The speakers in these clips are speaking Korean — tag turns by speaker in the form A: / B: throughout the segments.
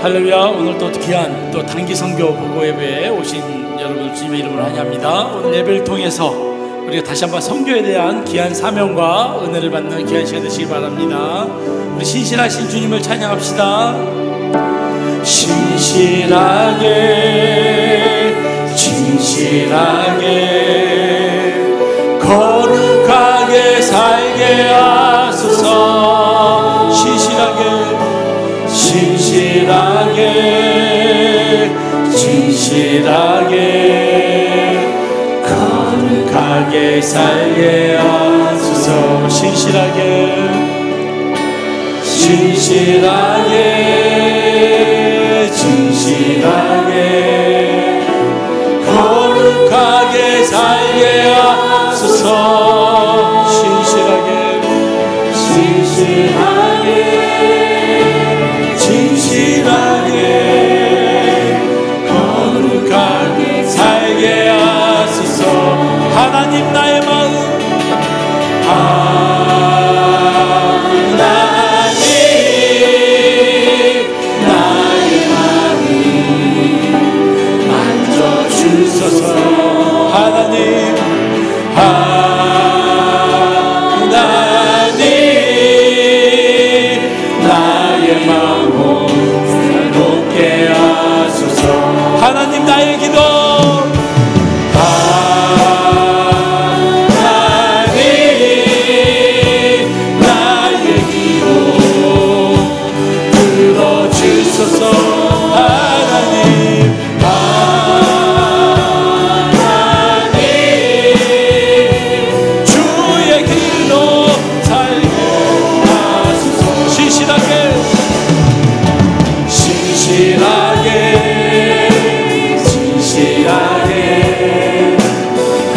A: 할렐루야. 오늘 또 귀한 또 단기 선교 보고 예배에 오신 여러분을 주님의 이름으로 환영합니다. 오늘 예배를 통해서 우리가 다시 한번 선교에 대한 귀한 사명과 은혜를 받는 귀한 시간 되시기 바랍니다. 우리 신실하신 주님을 찬양합시다. 신실하게 진실하게 거룩하게 살게 하소서. 신실하게 진실하게 거룩하게 살게 하소서. 진실하게 진실하게 거룩하게 살게 하소서. 진실하게 거룩하게 살게 하소서. 하나님 나의 마음 하나님 나의 마음 새롭게 하소서. 하나님 나의 기도 나의 기도 들어주소서. 하나님 주의 길로 살게 하소서. 진실하게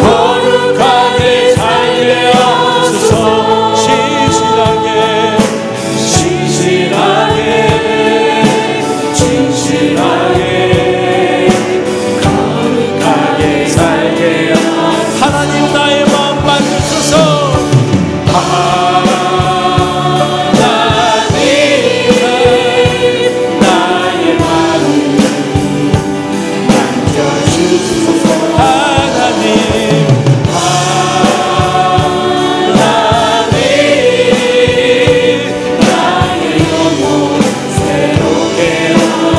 A: 거룩하게 살게 하소서. 진실하게 거룩하게 살게 하소서. 하나님 나의 마음 만드소서.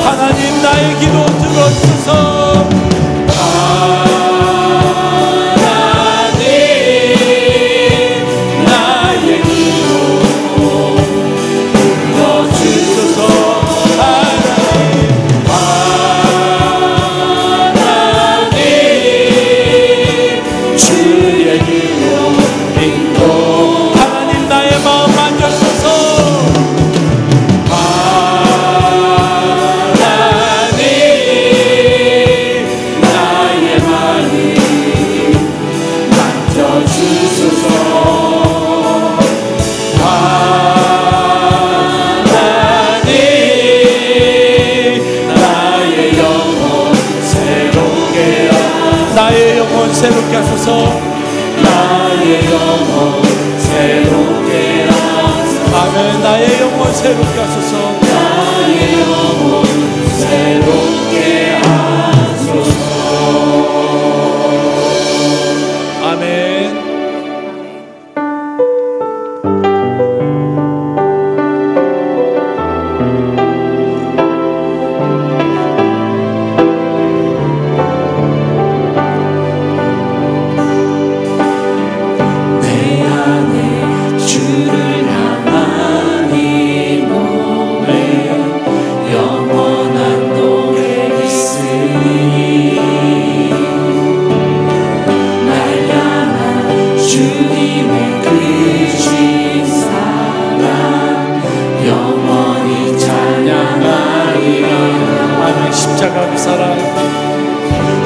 A: 하나님 나의 기도 들어주소서. 나의 기도 들어주소서. 하나님 주의 길로 인도. 하나님 나의 마음 만져주소서. 나의 영혼 새롭게 하소서. 나의 영혼 새롭게 하소서. 아멘. 나의 영혼 새롭게 하소서. 나의 영혼 새롭게 하소서. 아멘.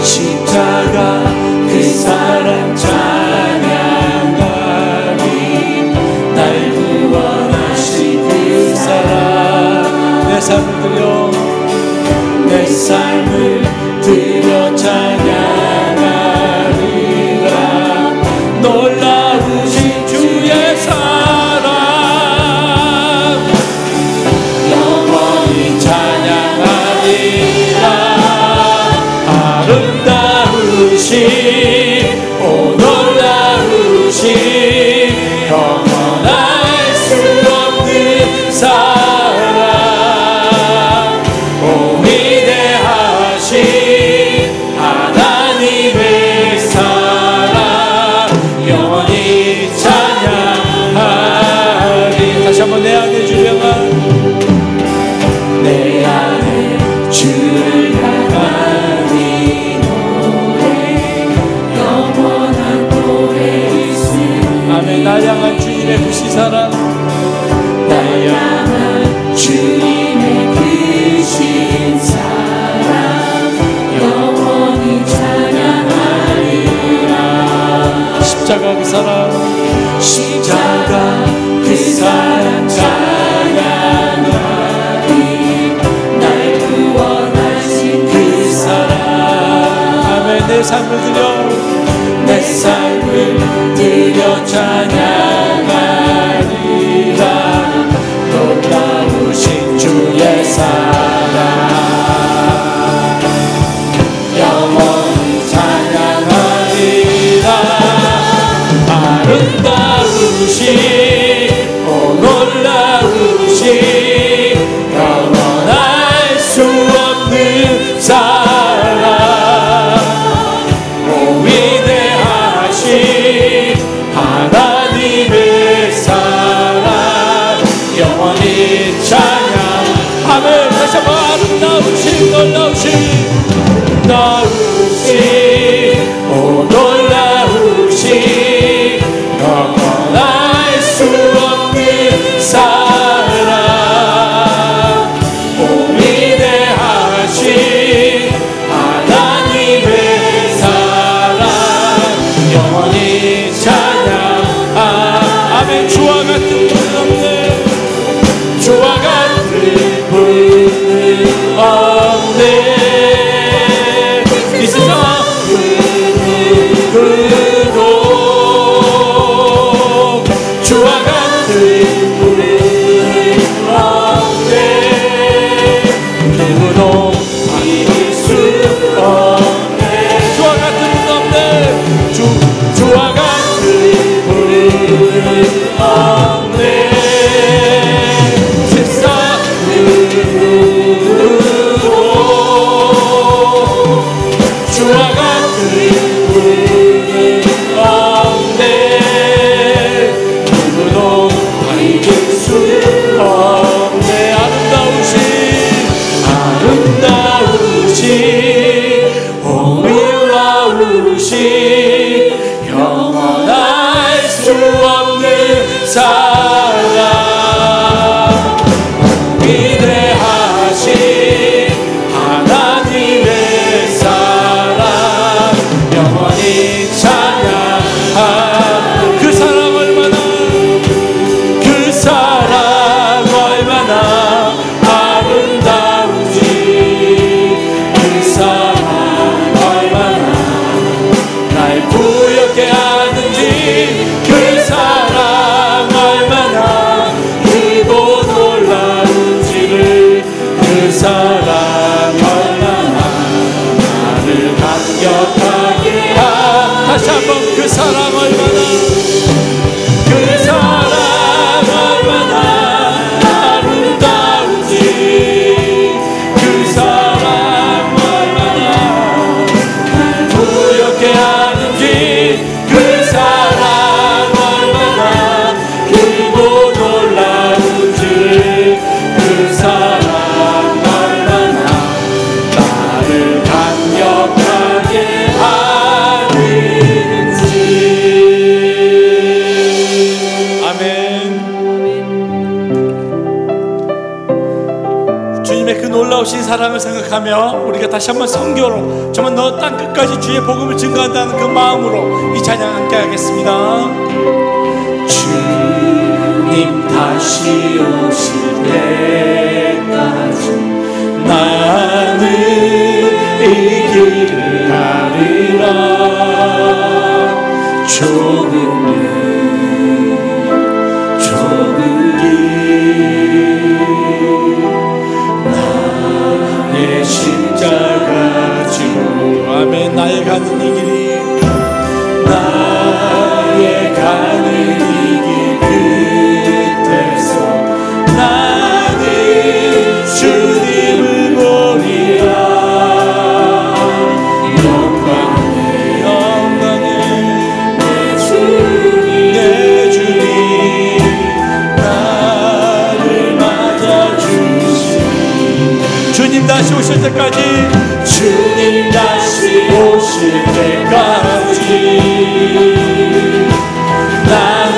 A: 십자가 그 사랑 찬양하리. 날 구원하신 그 사랑. 내 삶을 들여 찬양하리라. 놀라우신 주의 사랑 영원히 찬양하리라. 아멘. 날 향한 주님의 그 시사랑,
B: 날 향한 주님의 그 신사랑 영원히 찬양하리라.
A: 십자가 그 사랑,
B: 십자가 그 사랑 찬양하리. 날 구원하신 그 사랑.
A: 아멘. 내 삶을 드려,
B: 내 삶을 드려 찬양하리라. 놀라우신 주의 사랑 영원히 찬양하리라. 아름다우신 오 놀라우신 영원할 수 없는 사랑 오 위대하신 하나님의 사랑 영원히 찬양.
A: 아멘. 다시 한번 아름다우신, 놀라우신,
B: 놀라우신 오 놀라우신 영원할 수 없는 사랑 오 위대하신 하나님의 사랑 영원히 찬양.
A: 아멘. 주와 같은 분 없네,
B: 주와 같은 분은 없네.
A: 이 세상
B: 누구도 주와 같은 분은 없네. 누구도 이길 수 없네.
A: 주와 같은 분 없네.
B: 주와 같은 분은 없네. 세상 누구도 주와 같은 분은 없네. 누구도 이길 수 없네. 아름다우신 오 놀라우신 영원할 수 없는 사랑 위대하신 하나님의 사랑 영원히 찬양.
A: 그 사랑 얼마나,
B: 그 사랑 얼마나 아름다운지 그 사랑 얼마나 날 부엽게 하는지 그 사랑 얼마나 크고 놀라운지를 그 사랑 얼마나 나를 감격하게
A: 다시 한번 그 사랑 얼마나,
B: 그 사랑 얼마나 아름다운지 그 사랑 얼마나 부엽게 하는지 그 사랑 얼마나 크고 놀라운지 그 사랑 얼마나 나를 감격하게 하는지.
A: 아멘. 주님의 그 놀라우신 사랑을 생각하며 우리가 다시 한번 성교로 정말 너 땅 끝까지 주의 복음을 증거한다는 그 마음으로 이 찬양 함께 하겠습니다.
B: 주님 다시 오실 때까지 나는 이 길을 가리라. 좁은 길 나의 십자가 지고
A: 아멘. 나의 가는 이 길이,
B: 나의 가는 이 길 끝에서 나는 주님을 보리라. 영광의 내 주님 나를 맞아주시니.
A: 주님 다시 오실 때까지,
B: 주님 다시 오실 때까지 나는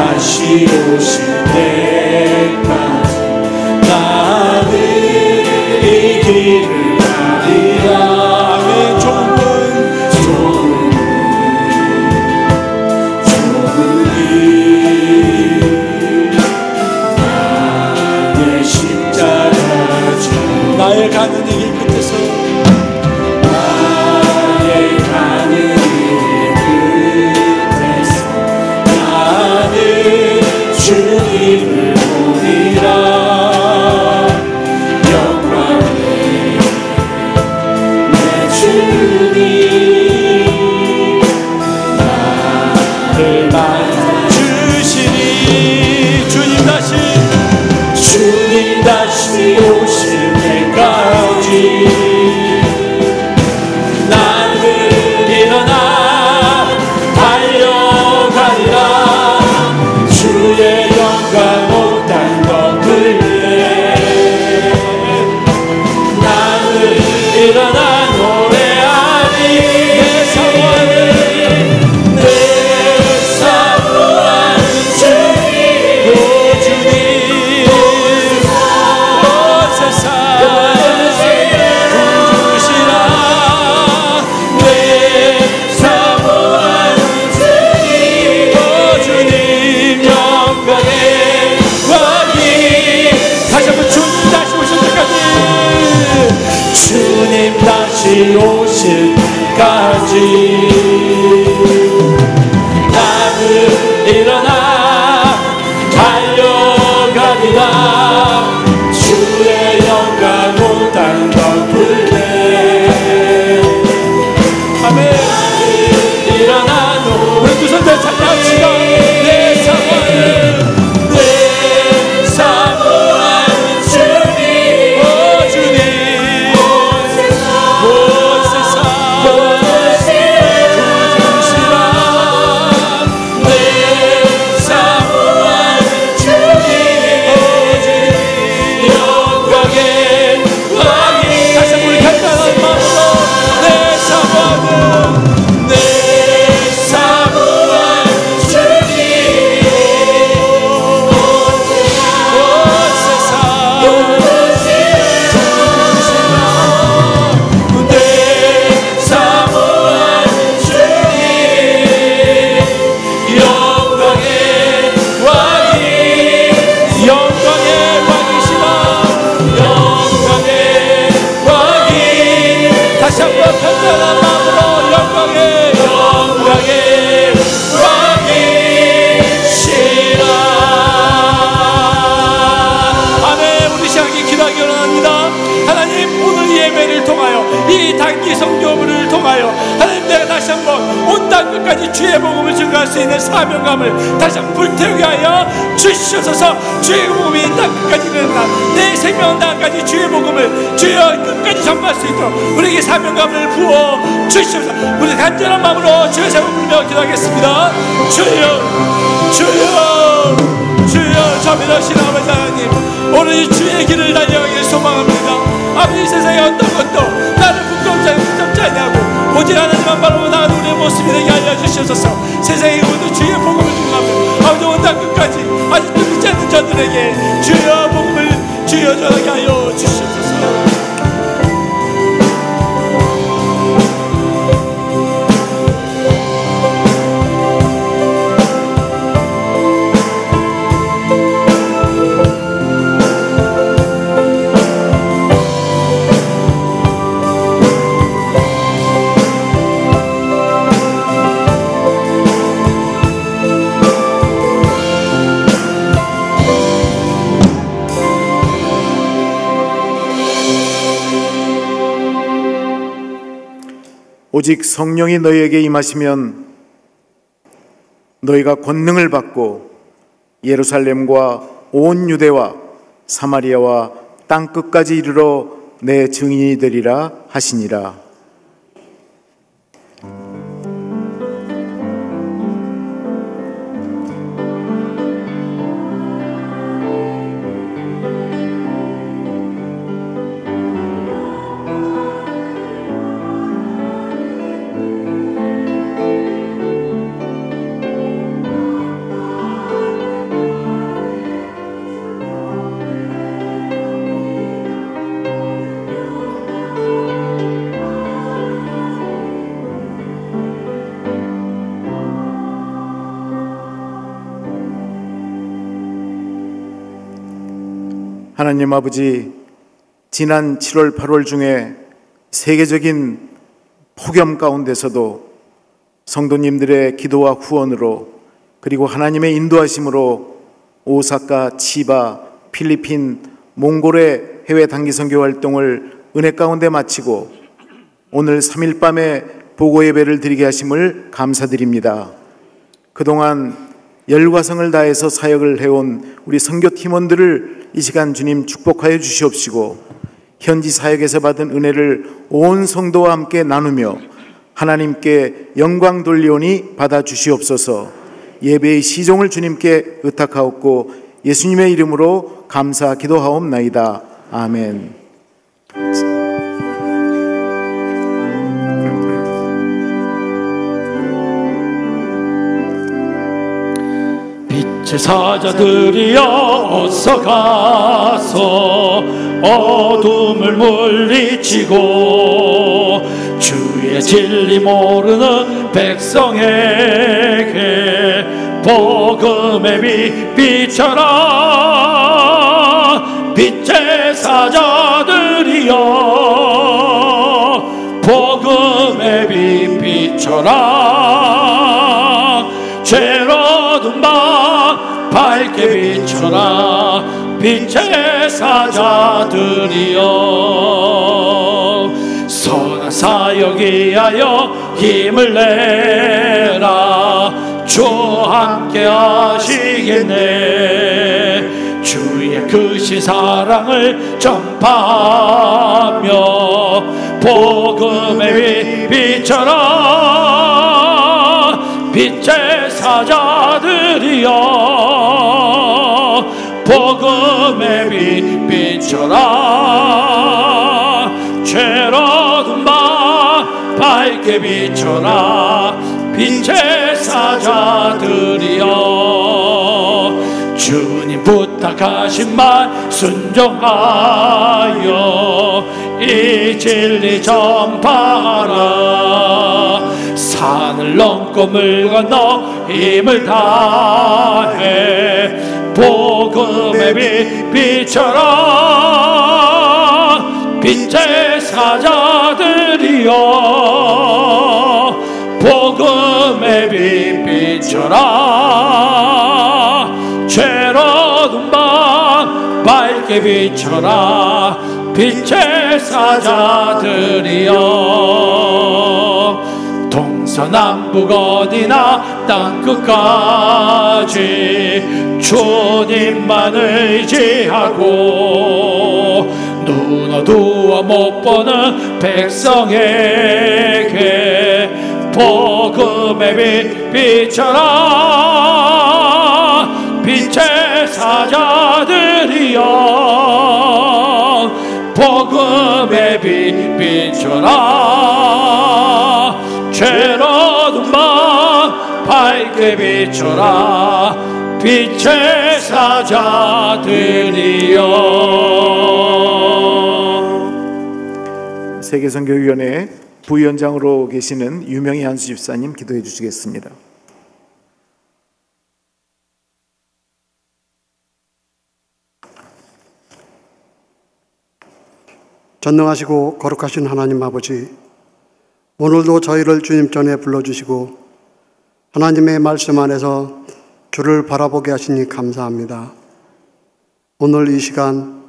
B: 다시 오실 때까지 나는 이 길을 가리라.
A: 아멘. 나의 가는 이 길 끝에서
B: 나의 가는 이 길 끝에서 나는 주님을 보리라. 영광의 내 주님 나를
A: 만나주시니 주님 다시 오실 때까지 나는 일어나 달려가리라. 주의 영광 온 땅 덮을래. 나는 일어나 노래하니 내 사모하는 주님 다시 오실 때까지 나는 일어나 달려가리라. 주의 영광 온 땅 덮을래. 아멘. 일어나 우리 두 손 다 찬양합시다. 내 사모하는 주님, 오 주님 주의 복음을 증거할 수 있는 사명감을 다시 한번 불태우게 하여 주시옵소서. 주의 복음이 땅 끝까지 일어나 내 생명 땅까지 주의 복음을 주여 끝까지 전파할 수 있도록 우리에게 사명감을 부어 주시옵소서. 우리 간절한 마음으로 주의 세번 부르며 기도하겠습니다. 주여 주여 주여 자비하신 아버지 하나님, 오늘 이 주의 길을 달려가기를 소망합니다. 아버지, 세상에 어떤 것도 나를 붙잡지 아니하고 오직 하나님만 바라보고 나아가는 우리의 모습이 되게 하여 주시옵소서. 세상에 모두 주의 복음을 증거하며 아버지 온 땅 끝까지 아직도 믿지 않는 자들에게 주여 복음을 주여 전하게 하여 주시옵소서.
C: 오직 성령이 너희에게 임하시면 너희가 권능을 받고 예루살렘과 온 유대와 사마리아와 땅 끝까지 이르러 내 증인이 되리라 하시니라. 하나님 아버지, 지난 7월 8월 중에 세계적인 폭염 가운데서도 성도님들의 기도와 후원으로 그리고 하나님의 인도하심으로 오사카, 치바, 필리핀, 몽골의 해외 단기 선교 활동을 은혜 가운데 마치고 오늘 3일 밤에 보고 예배를 드리게 하심을 감사드립니다. 그동안 열과성을 다해서 사역을 해온 우리 선교 팀원들을 이 시간 주님 축복하여 주시옵시고 현지 사역에서 받은 은혜를 온 성도와 함께 나누며 하나님께 영광 돌리오니 받아 주시옵소서. 예배의 시종을 주님께 의탁하옵고 예수님의 이름으로 감사 기도하옵나이다. 아멘.
A: 빛의 사자들이여 어서 가서 어둠을 물리치고 주의 진리 모르는 백성에게 복음의 빛 비춰라. 빛의 사자들이여 복음의 빛 비춰라. 죄로든 밤 밝게 비춰라. 빛의 사자들이여 선한 사역 위하여 힘을 내라. 주 함께 하시겠네. 주의 크신 사랑을 전파하며 복음의 빛 비춰라. 빛의 사자들이여 복음의 빛 비춰라. 죄로든 밤 밝게 비춰라. 빛의 사자들이여 주님 부탁하신 말 순종하여 이 진리 전파하라. 산을 넘고 물 건너 힘을 다해 복음의 빛 비춰라. 빛의 사자들이여 복음의 빛 비춰라. 죄로든 밤 밝게 비춰라. 빛의 사자들이여 동서남북 어디나 땅끝까지 주님만 의지하고 눈 어두워 못 보는 백성에게 복음의 빛 비춰라. 빛의 사자들이여 복음의 빛 비춰라. 죄로든 밤 밝게 비춰라. 빛의 사자들이여.
C: 세계선교위원회 부위원장으로 계시는 유명희 한수 집사님 기도해 주시겠습니다.
D: 전능하시고 거룩하신 하나님 아버지, 오늘도 저희를 주님 전에 불러주시고 하나님의 말씀 안에서 주를 바라보게 하시니 감사합니다. 오늘 이 시간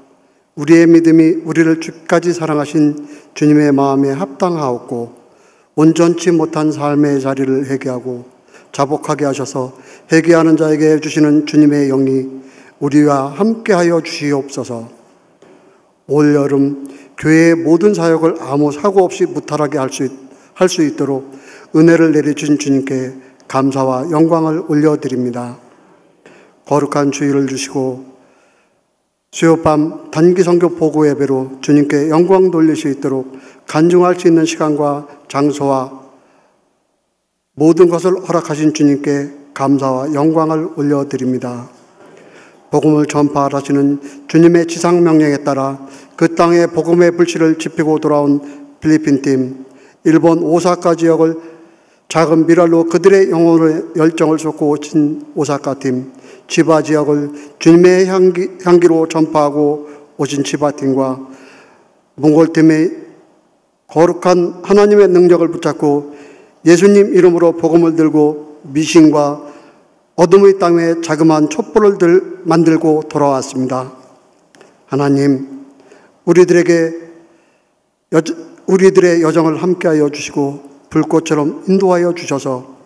D: 우리의 믿음이 우리를 주까지 사랑하신 주님의 마음에 합당하옵고 온전치 못한 삶의 자리를 회개하고 자복하게 하셔서 회개하는 자에게 주시는 주님의 영이 우리와 함께하여 주시옵소서. 올 여름 교회의 모든 사역을 아무 사고 없이 무탈하게 할 수 있도록 은혜를 내려주신 주님께 감사와 영광을 올려드립니다. 거룩한 주일을 주시고 수요밤 단기선교 보고 예배로 주님께 영광 돌릴 수 있도록 간증할 수 있는 시간과 장소와 모든 것을 허락하신 주님께 감사와 영광을 올려드립니다. 복음을 전파하시는 주님의 지상명령에 따라 그 땅에 복음의 불씨를 지피고 돌아온 필리핀 팀, 일본 오사카 지역을 작은 미랄로 그들의 영혼의 열정을 쏟고 오신 오사카 팀, 치바 지역을 주님의 향기로 전파하고 오신 지바팀과 몽골팀의 거룩한 하나님의 능력을 붙잡고 예수님 이름으로 복음을 들고 미신과 어둠의 땅에 자그마한 촛불을 만들고 돌아왔습니다. 하나님, 우리들의 여정을 함께하여 주시고 불꽃처럼 인도하여 주셔서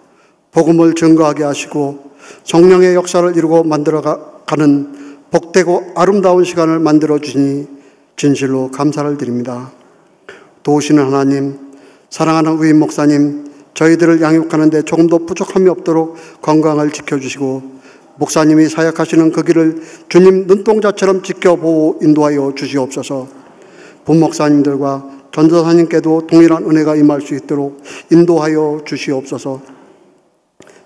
D: 복음을 증거하게 하시고 성령의 역사를 이루고 만들어가는 복되고 아름다운 시간을 만들어 주시니 진실로 감사를 드립니다. 도우시는 하나님, 사랑하는 우임 목사님, 저희들을 양육하는 데 조금도 부족함이 없도록 건강을 지켜주시고 목사님이 사역하시는 그 길을 주님 눈동자처럼 지켜보고 인도하여 주시옵소서. 본목사님들과 전도사님께도 동일한 은혜가 임할 수 있도록 인도하여 주시옵소서.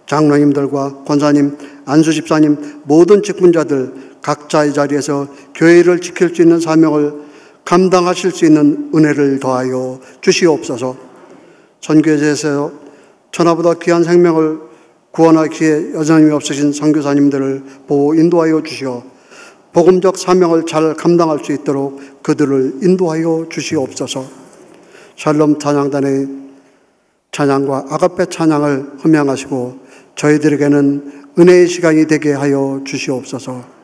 D: 장로님들과 권사님, 안수집사님, 모든 직분자들 각자의 자리에서 교회를 지킬 수 있는 사명을 감당하실 수 있는 은혜를 더하여 주시옵소서. 선교제에서 천하보다 귀한 생명을 구원하기에 여전히 없으신 선교사님들을 보호 인도하여 주시어 복음적 사명을 잘 감당할 수 있도록 그들을 인도하여 주시옵소서. 샬롬 찬양단의 찬양과 아가페 찬양을 흠양하시고 저희들에게는 은혜의 시간이 되게 하여 주시옵소서.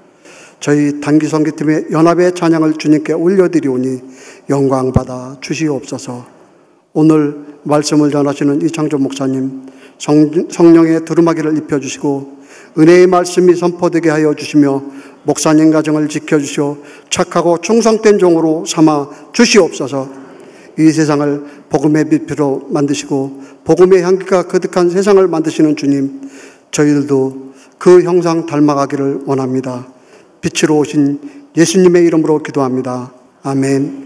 D: 저희 단기선교팀의 연합의 찬양을 주님께 올려드리오니 영광받아 주시옵소서. 오늘 말씀을 전하시는 이창조 목사님, 성령의 두루마기를 입혀주시고 은혜의 말씀이 선포되게 하여 주시며 목사님 가정을 지켜주시어 착하고 충성된 종으로 삼아 주시옵소서. 이 세상을 복음의 빛으로 만드시고 복음의 향기가 거듭한 세상을 만드시는 주님, 저희들도 그 형상 닮아가기를 원합니다. 빛으로 오신 예수님의 이름으로 기도합니다. 아멘.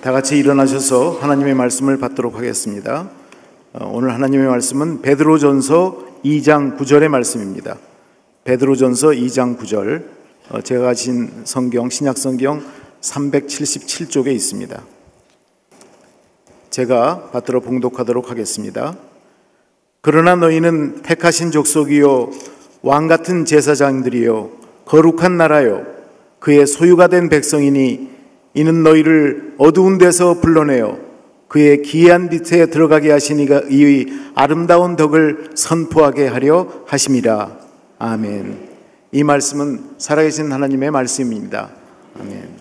C: 다 같이 일어나셔서 하나님의 말씀을 받도록 하겠습니다. 오늘 하나님의 말씀은 베드로전서 2장 9절의 말씀입니다. 베드로전서 2장 9절, 제가 가진 성경, 신약성경 377쪽에 있습니다. 제가 받들어 봉독하도록 하겠습니다. 그러나 너희는 택하신 족속이요 왕같은 제사장들이요 거룩한 나라요 그의 소유가 된 백성이니 이는 너희를 어두운 데서 불러내어 그의 기이한 빛에 들어가게 하시니가 이의 아름다운 덕을 선포하게 하려 하심이라. 아멘. 이 말씀은 살아계신 하나님의 말씀입니다. 아멘.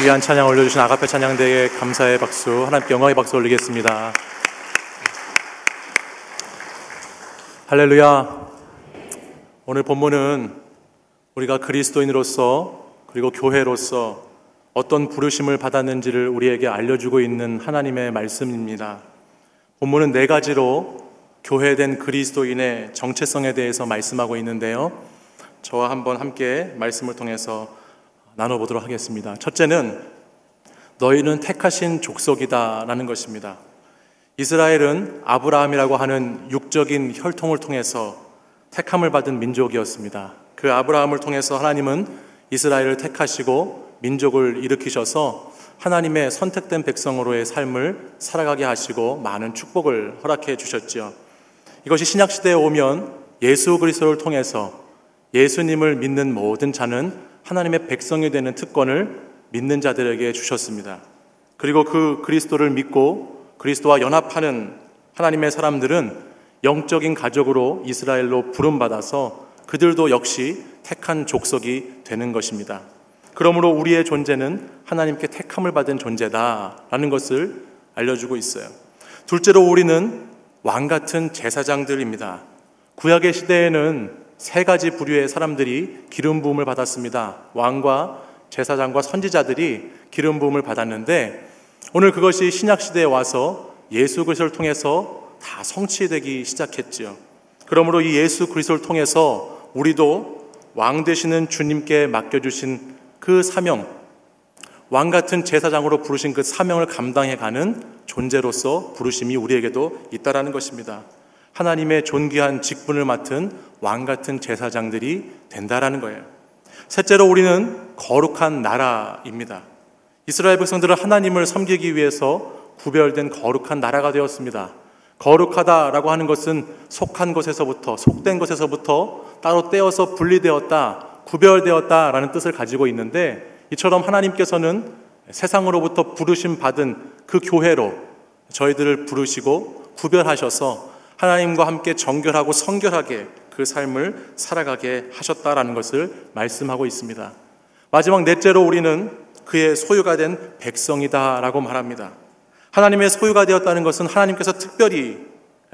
E: 귀한 찬양 올려주신 아가페 찬양대에 감사의 박수, 하나님께 영광의 박수 올리겠습니다. 할렐루야. 오늘 본문은 우리가 그리스도인으로서 그리고 교회로서 어떤 부르심을 받았는지를 우리에게 알려주고 있는 하나님의 말씀입니다. 본문은 4가지로 교회된 그리스도인의 정체성에 대해서 말씀하고 있는데요, 저와 한번 함께 말씀을 통해서 나눠보도록 하겠습니다. 첫째는 너희는 택하신 족속이다 라는 것입니다. 이스라엘은 아브라함이라고 하는 육적인 혈통을 통해서 택함을 받은 민족이었습니다. 그 아브라함을 통해서 하나님은 이스라엘을 택하시고 민족을 일으키셔서 하나님의 선택된 백성으로의 삶을 살아가게 하시고 많은 축복을 허락해 주셨죠. 이것이 신약시대에 오면 예수 그리스도를 통해서 예수님을 믿는 모든 자는 하나님의 백성이 되는 특권을 믿는 자들에게 주셨습니다. 그리고 그 그리스도를 믿고 그리스도와 연합하는 하나님의 사람들은 영적인 가족으로 이스라엘로 부름받아서 그들도 역시 택한 족속이 되는 것입니다. 그러므로 우리의 존재는 하나님께 택함을 받은 존재다라는 것을 알려주고 있어요. 둘째로 우리는 왕같은 제사장들입니다. 구약의 시대에는 3가지 부류의 사람들이 기름 부음을 받았습니다. 왕과 제사장과 선지자들이 기름 부음을 받았는데, 오늘 그것이 신약 시대에 와서 예수 그리스도를 통해서 다 성취되기 시작했지요. 그러므로 이 예수 그리스도를 통해서 우리도 왕 되시는 주님께 맡겨주신 그 사명, 왕 같은 제사장으로 부르신 그 사명을 감당해가는 존재로서 부르심이 우리에게도 있다라는 것입니다. 하나님의 존귀한 직분을 맡은 왕 같은 제사장들이 된다라는 거예요. 셋째로 우리는 거룩한 나라입니다. 이스라엘 백성들은 하나님을 섬기기 위해서 구별된 거룩한 나라가 되었습니다. 거룩하다라고 하는 것은 속한 것에서부터, 속된 것에서부터 따로 떼어서 분리되었다, 구별되었다라는 뜻을 가지고 있는데, 이처럼 하나님께서는 세상으로부터 부르심 받은 그 교회로 저희들을 부르시고 구별하셔서 하나님과 함께 정결하고 성결하게 그 삶을 살아가게 하셨다라는 것을 말씀하고 있습니다. 마지막 넷째로 우리는 그의 소유가 된 백성이다라고 말합니다. 하나님의 소유가 되었다는 것은 하나님께서 특별히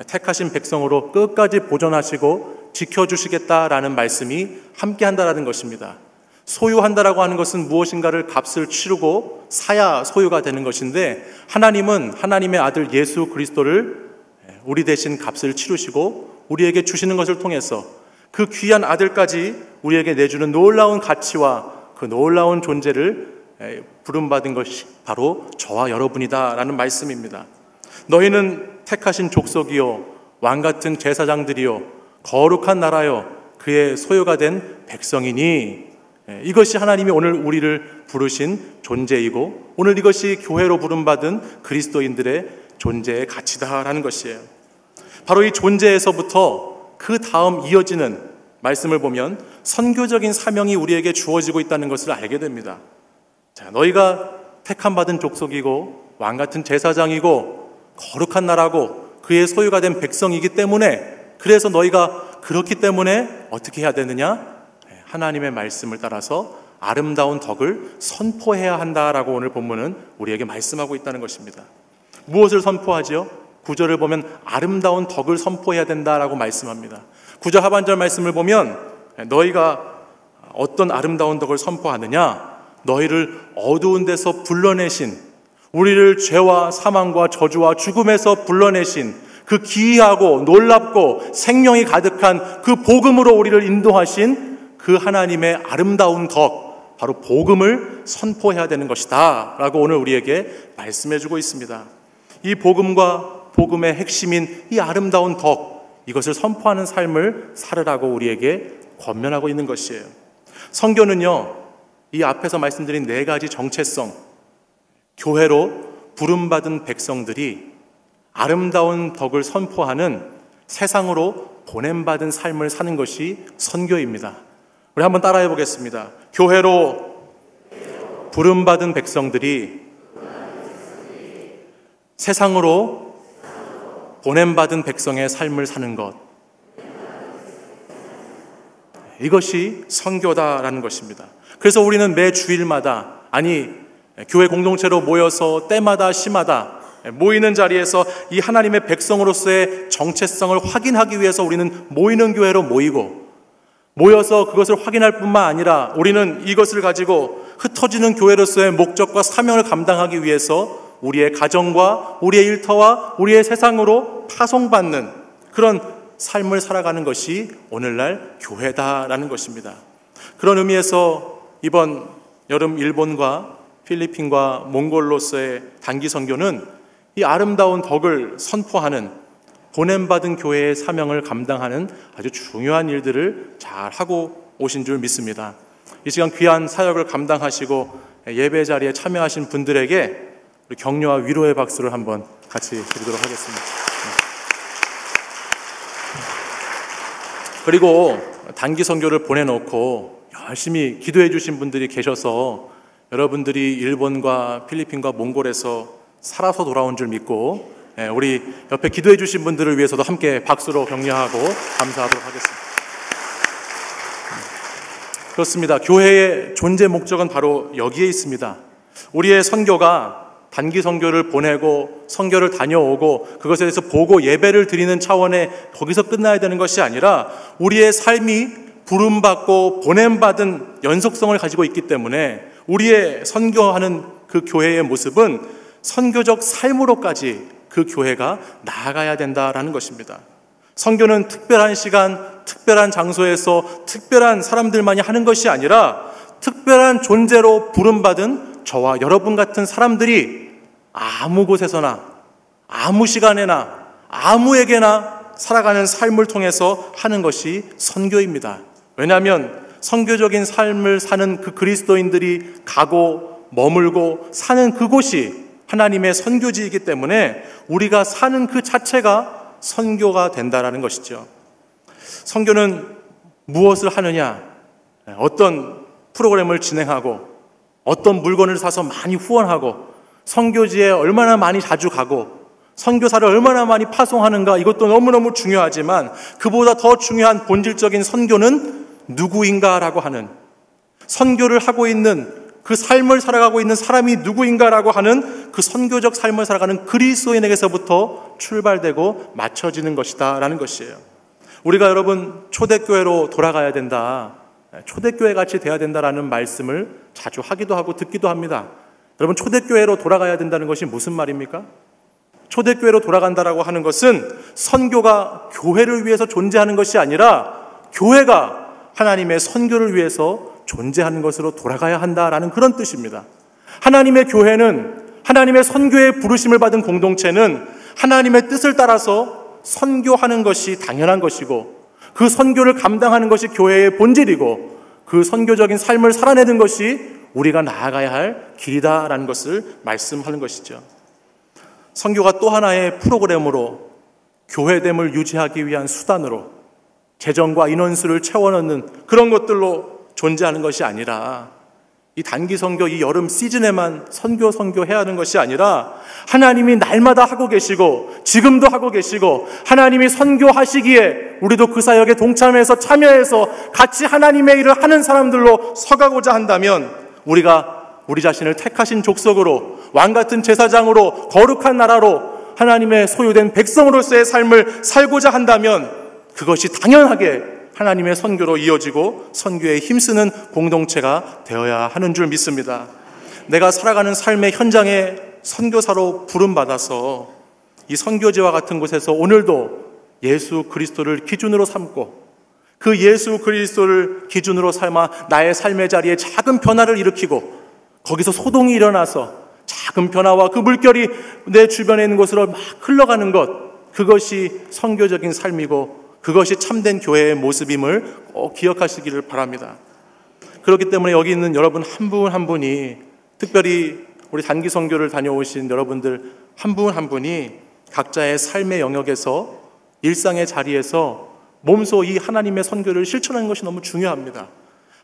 E: 택하신 백성으로 끝까지 보존하시고 지켜주시겠다라는 말씀이 함께한다라는 것입니다. 소유한다라고 하는 것은 무엇인가를 값을 치르고 사야 소유가 되는 것인데, 하나님은 하나님의 아들 예수 그리스도를 우리 대신 값을 치르시고 우리에게 주시는 것을 통해서 그 귀한 아들까지 우리에게 내주는 놀라운 가치와 그 놀라운 존재를 부름받은 것이 바로 저와 여러분이다라는 말씀입니다. 너희는 택하신 족속이요 왕같은 제사장들이요 거룩한 나라요 그의 소유가 된 백성이니, 이것이 하나님이 오늘 우리를 부르신 존재이고 오늘 이것이 교회로 부름받은 그리스도인들의 존재의 가치다라는 것이에요. 바로 이 존재에서부터 그 다음 이어지는 말씀을 보면 선교적인 사명이 우리에게 주어지고 있다는 것을 알게 됩니다. 자, 너희가 택함받은 족속이고 왕같은 제사장이고 거룩한 나라고 그의 소유가 된 백성이기 때문에, 그래서 너희가 그렇기 때문에 어떻게 해야 되느냐? 하나님의 말씀을 따라서 아름다운 덕을 선포해야 한다라고 오늘 본문은 우리에게 말씀하고 있다는 것입니다. 무엇을 선포하죠? 9절을 보면 아름다운 덕을 선포해야 된다라고 말씀합니다. 9절 하반절 말씀을 보면 너희가 어떤 아름다운 덕을 선포하느냐? 너희를 어두운 데서 불러내신, 우리를 죄와 사망과 저주와 죽음에서 불러내신 그 기이하고 놀랍고 생명이 가득한 그 복음으로 우리를 인도하신 그 하나님의 아름다운 덕, 바로 복음을 선포해야 되는 것이다 라고 오늘 우리에게 말씀해주고 있습니다. 이 복음과 복음의 핵심인 이 아름다운 덕, 이것을 선포하는 삶을 살으라고 우리에게 권면하고 있는 것이에요. 선교는요, 이 앞에서 말씀드린 4가지 정체성, 교회로 부름받은 백성들이 아름다운 덕을 선포하는 세상으로 보냄받은 삶을 사는 것이 선교입니다. 우리 한번 따라해 보겠습니다. 교회로 부름받은 백성들이 세상으로 보냄받은 백성의 삶을 사는 것, 이것이 선교다라는 것입니다. 그래서 우리는 매 주일마다, 아니 교회 공동체로 모여서 때마다 시마다 모이는 자리에서 이 하나님의 백성으로서의 정체성을 확인하기 위해서 우리는 모이는 교회로 모여서 그것을 확인할 뿐만 아니라 우리는 이것을 가지고 흩어지는 교회로서의 목적과 사명을 감당하기 위해서 우리의 가정과 우리의 일터와 우리의 세상으로 파송받는 그런 삶을 살아가는 것이 오늘날 교회다라는 것입니다. 그런 의미에서 이번 여름 일본과 필리핀과 몽골로서의 단기 선교는 이 아름다운 덕을 선포하는 보냄받은 교회의 사명을 감당하는 아주 중요한 일들을 잘 하고 오신 줄 믿습니다. 이 시간 귀한 사역을 감당하시고 예배 자리에 참여하신 분들에게 우리 격려와 위로의 박수를 한번 같이 드리도록 하겠습니다. 그리고 단기 선교를 보내놓고 열심히 기도해 주신 분들이 계셔서 여러분들이 일본과 필리핀과 몽골에서 살아서 돌아온 줄 믿고 우리 옆에 기도해 주신 분들을 위해서도 함께 박수로 격려하고 감사하도록 하겠습니다. 그렇습니다. 교회의 존재 목적은 바로 여기에 있습니다. 우리의 선교가 단기 선교를 보내고 선교를 다녀오고 그것에 대해서 보고 예배를 드리는 차원에 거기서 끝나야 되는 것이 아니라 우리의 삶이 부름받고 보냄받은 연속성을 가지고 있기 때문에 우리의 선교하는 그 교회의 모습은 선교적 삶으로까지 그 교회가 나아가야 된다라는 것입니다. 선교는 특별한 시간, 특별한 장소에서 특별한 사람들만이 하는 것이 아니라 특별한 존재로 부름받은 저와 여러분 같은 사람들이 아무 곳에서나 아무 시간에나 아무에게나 살아가는 삶을 통해서 하는 것이 선교입니다. 왜냐하면 선교적인 삶을 사는 그 그리스도인들이 가고 머물고 사는 그곳이 하나님의 선교지이기 때문에 우리가 사는 그 자체가 선교가 된다라는 것이죠. 선교는 무엇을 하느냐, 어떤 프로그램을 진행하고 어떤 물건을 사서 많이 후원하고 선교지에 얼마나 많이 자주 가고 선교사를 얼마나 많이 파송하는가, 이것도 너무너무 중요하지만 그보다 더 중요한 본질적인 선교는 누구인가라고 하는, 선교를 하고 있는 그 삶을 살아가고 있는 사람이 누구인가라고 하는 그 선교적 삶을 살아가는 그리스도인에게서부터 출발되고 맞춰지는 것이다라는 것이에요. 우리가 여러분 초대교회로 돌아가야 된다, 초대교회 같이 돼야 된다라는 말씀을 자주 하기도 하고 듣기도 합니다. 여러분, 초대교회로 돌아가야 된다는 것이 무슨 말입니까? 초대교회로 돌아간다라고 하는 것은 선교가 교회를 위해서 존재하는 것이 아니라 교회가 하나님의 선교를 위해서 존재하는 것으로 돌아가야 한다라는 그런 뜻입니다. 하나님의 교회는, 하나님의 선교에 부르심을 받은 공동체는 하나님의 뜻을 따라서 선교하는 것이 당연한 것이고 그 선교를 감당하는 것이 교회의 본질이고 그 선교적인 삶을 살아내는 것이 우리가 나아가야 할 길이다라는 것을 말씀하는 것이죠. 선교가 또 하나의 프로그램으로 교회됨을 유지하기 위한 수단으로 재정과 인원수를 채워넣는 그런 것들로 존재하는 것이 아니라 이 단기 선교, 이 여름 시즌에만 선교해야 하는 것이 아니라 하나님이 날마다 하고 계시고 지금도 하고 계시고 하나님이 선교하시기에 우리도 그 사역에 동참해서 참여해서 같이 하나님의 일을 하는 사람들로 서가고자 한다면 우리가 우리 자신을 택하신 족속으로 왕같은 제사장으로 거룩한 나라로 하나님의 소유된 백성으로서의 삶을 살고자 한다면 그것이 당연하게 하나님의 선교로 이어지고 선교에 힘쓰는 공동체가 되어야 하는 줄 믿습니다. 내가 살아가는 삶의 현장에 선교사로 부름받아서 이 선교지와 같은 곳에서 오늘도 예수 그리스도를 기준으로 삼고 그 예수 그리스도를 기준으로 삼아 나의 삶의 자리에 작은 변화를 일으키고 거기서 소동이 일어나서 작은 변화와 그 물결이 내 주변에 있는 곳으로 막 흘러가는 것, 그것이 선교적인 삶이고 그것이 참된 교회의 모습임을 꼭 기억하시기를 바랍니다. 그렇기 때문에 여기 있는 여러분 한 분 한 분이, 특별히 우리 단기 선교를 다녀오신 여러분들 한 분 한 분이 각자의 삶의 영역에서, 일상의 자리에서 몸소 이 하나님의 선교를 실천하는 것이 너무 중요합니다.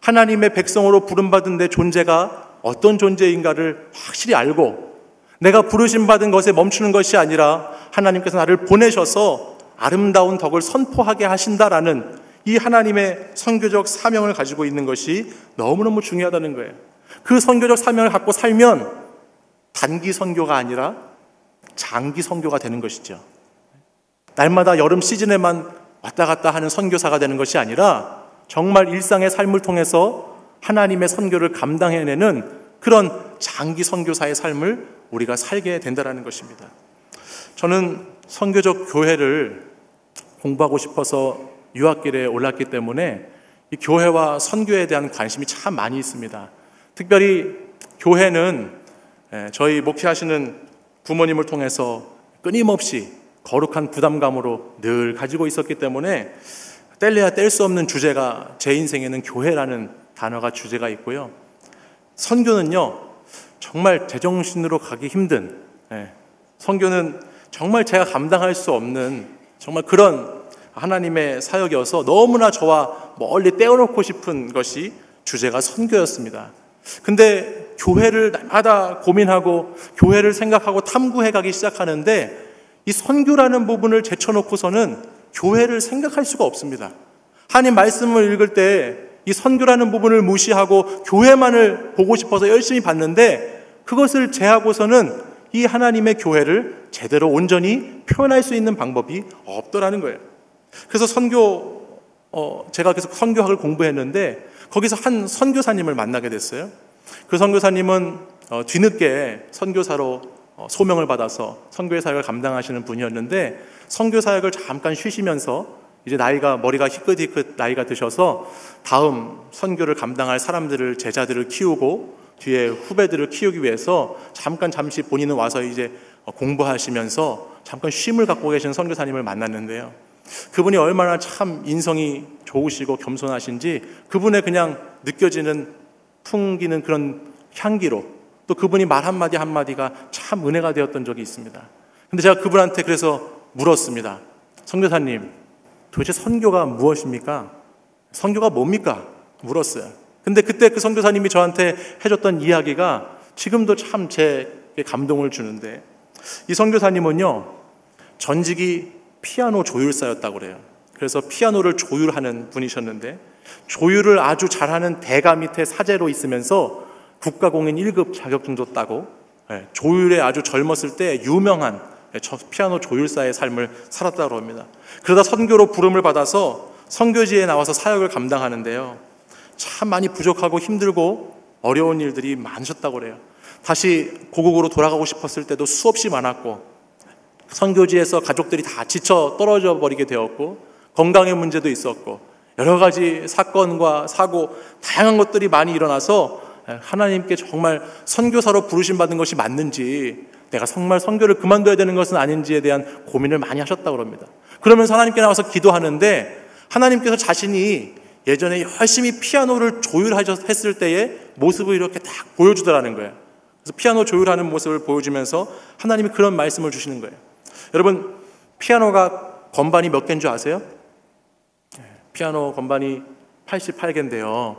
E: 하나님의 백성으로 부름받은 내 존재가 어떤 존재인가를 확실히 알고 내가 부르심받은 것에 멈추는 것이 아니라 하나님께서 나를 보내셔서 아름다운 덕을 선포하게 하신다라는 이 하나님의 선교적 사명을 가지고 있는 것이 너무너무 중요하다는 거예요. 그 선교적 사명을 갖고 살면 단기 선교가 아니라 장기 선교가 되는 것이죠. 날마다 여름 시즌에만 왔다 갔다 하는 선교사가 되는 것이 아니라 정말 일상의 삶을 통해서 하나님의 선교를 감당해내는 그런 장기 선교사의 삶을 우리가 살게 된다는 것입니다. 저는 선교적 교회를 공부하고 싶어서 유학길에 올랐기 때문에 이 교회와 선교에 대한 관심이 참 많이 있습니다. 특별히 교회는 저희 목회하시는 부모님을 통해서 끊임없이 거룩한 부담감으로 늘 가지고 있었기 때문에 뗄래야 뗄 수 없는 주제가 제 인생에는 교회라는 단어가 주제가 있고요. 선교는요, 정말 제정신으로 가기 힘든, 선교는 정말 제가 감당할 수 없는 정말 그런 하나님의 사역이어서 너무나 저와 멀리 떼어놓고 싶은 것이 주제가 선교였습니다. 근데 교회를 날마다 고민하고 교회를 생각하고 탐구해 가기 시작하는데 이 선교라는 부분을 제쳐놓고서는 교회를 생각할 수가 없습니다. 하나님 말씀을 읽을 때 이 선교라는 부분을 무시하고 교회만을 보고 싶어서 열심히 봤는데 그것을 제하고서는 이 하나님의 교회를 제대로 온전히 표현할 수 있는 방법이 없더라는 거예요. 그래서 제가 계속 선교학을 공부했는데 거기서 한 선교사님을 만나게 됐어요. 그 선교사님은 뒤늦게 선교사로 소명을 받아서 선교의 사역을 감당하시는 분이었는데 선교 사역을 잠깐 쉬시면서 이제 머리가 희끗희끗 나이가 드셔서 다음 선교를 감당할 사람들을, 제자들을 키우고 뒤에 후배들을 키우기 위해서 잠시 본인은 와서 이제 공부하시면서 잠깐 쉼을 갖고 계신 선교사님을 만났는데요. 그분이 얼마나 참 인성이 좋으시고 겸손하신지 그분의 그냥 느껴지는 풍기는 그런 향기로 또 그분이 말 한마디 한마디가 참 은혜가 되었던 적이 있습니다. 근데 제가 그분한테 그래서 물었습니다. 선교사님, 도대체 선교가 무엇입니까? 선교가 뭡니까? 물었어요. 근데 그때 그 선교사님이 저한테 해줬던 이야기가 지금도 참 제게 감동을 주는데 이 선교사님은요, 전직이 피아노 조율사였다고 그래요. 그래서 피아노를 조율하는 분이셨는데 조율을 아주 잘하는 대가 밑에 사제로 있으면서 국가공인 1급 자격증도 따고 조율에 아주 젊었을 때 유명한 피아노 조율사의 삶을 살았다고 합니다. 그러다 선교로 부름을 받아서 선교지에 나와서 사역을 감당하는데요, 참 많이 부족하고 힘들고 어려운 일들이 많으셨다고 그래요. 다시 고국으로 돌아가고 싶었을 때도 수없이 많았고 선교지에서 가족들이 다 지쳐 떨어져 버리게 되었고 건강의 문제도 있었고 여러 가지 사건과 사고 다양한 것들이 많이 일어나서 하나님께 정말 선교사로 부르심 받은 것이 맞는지 내가 정말 선교를 그만둬야 되는 것은 아닌지에 대한 고민을 많이 하셨다고 합니다. 그러면서 하나님께 나와서 기도하는데 하나님께서 자신이 예전에 열심히 피아노를 조율했을 때의 모습을 이렇게 딱 보여주더라는 거예요. 그래서 피아노 조율하는 모습을 보여주면서 하나님이 그런 말씀을 주시는 거예요. 여러분, 피아노가 건반이 몇 개인 줄 아세요? 피아노 건반이 88개인데요.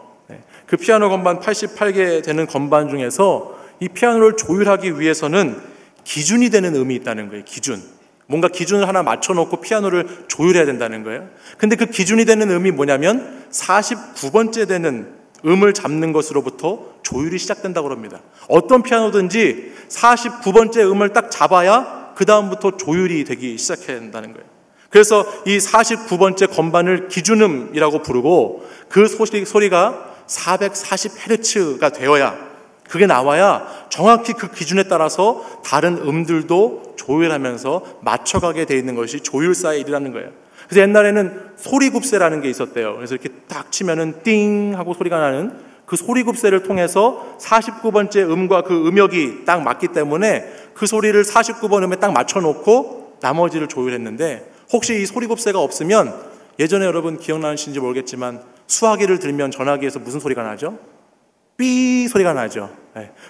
E: 그 피아노 건반 88개 되는 건반 중에서 이 피아노를 조율하기 위해서는 기준이 되는 음이 있다는 거예요. 기준. 뭔가 기준을 하나 맞춰놓고 피아노를 조율해야 된다는 거예요. 근데 그 기준이 되는 음이 뭐냐면 49번째 되는 음을 잡는 것으로부터 조율이 시작된다고 합니다. 어떤 피아노든지 49번째 음을 딱 잡아야 그 다음부터 조율이 되기 시작한다는 거예요. 그래서 이 49번째 건반을 기준음이라고 부르고 그 소리가 440Hz가 되어야, 그게 나와야 정확히 그 기준에 따라서 다른 음들도 조율하면서 맞춰가게 돼 있는 것이 조율사의 일이라는 거예요. 그래서 옛날에는 소리굽새라는 게 있었대요. 그래서 이렇게 딱 치면은 띵 하고 소리가 나는 그 소리굽새를 통해서 49번째 음과 그 음역이 딱 맞기 때문에 그 소리를 49번 음에 딱 맞춰놓고 나머지를 조율했는데, 혹시 이 소리곱새가 없으면 예전에 여러분 기억나시는지 모르겠지만 수화기를 들면 전화기에서 무슨 소리가 나죠? 삐 소리가 나죠.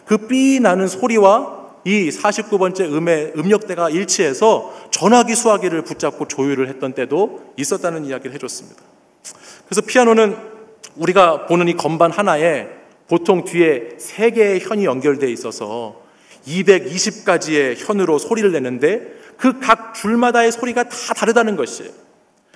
E: 그 삐 나는 소리와 이 49번째 음의 음역대가 일치해서 전화기 수화기를 붙잡고 조율을 했던 때도 있었다는 이야기를 해줬습니다. 그래서 피아노는 우리가 보는 이 건반 하나에 보통 뒤에 3개의 현이 연결되어 있어서 220가지의 현으로 소리를 내는데 그 각 줄마다의 소리가 다 다르다는 것이에요.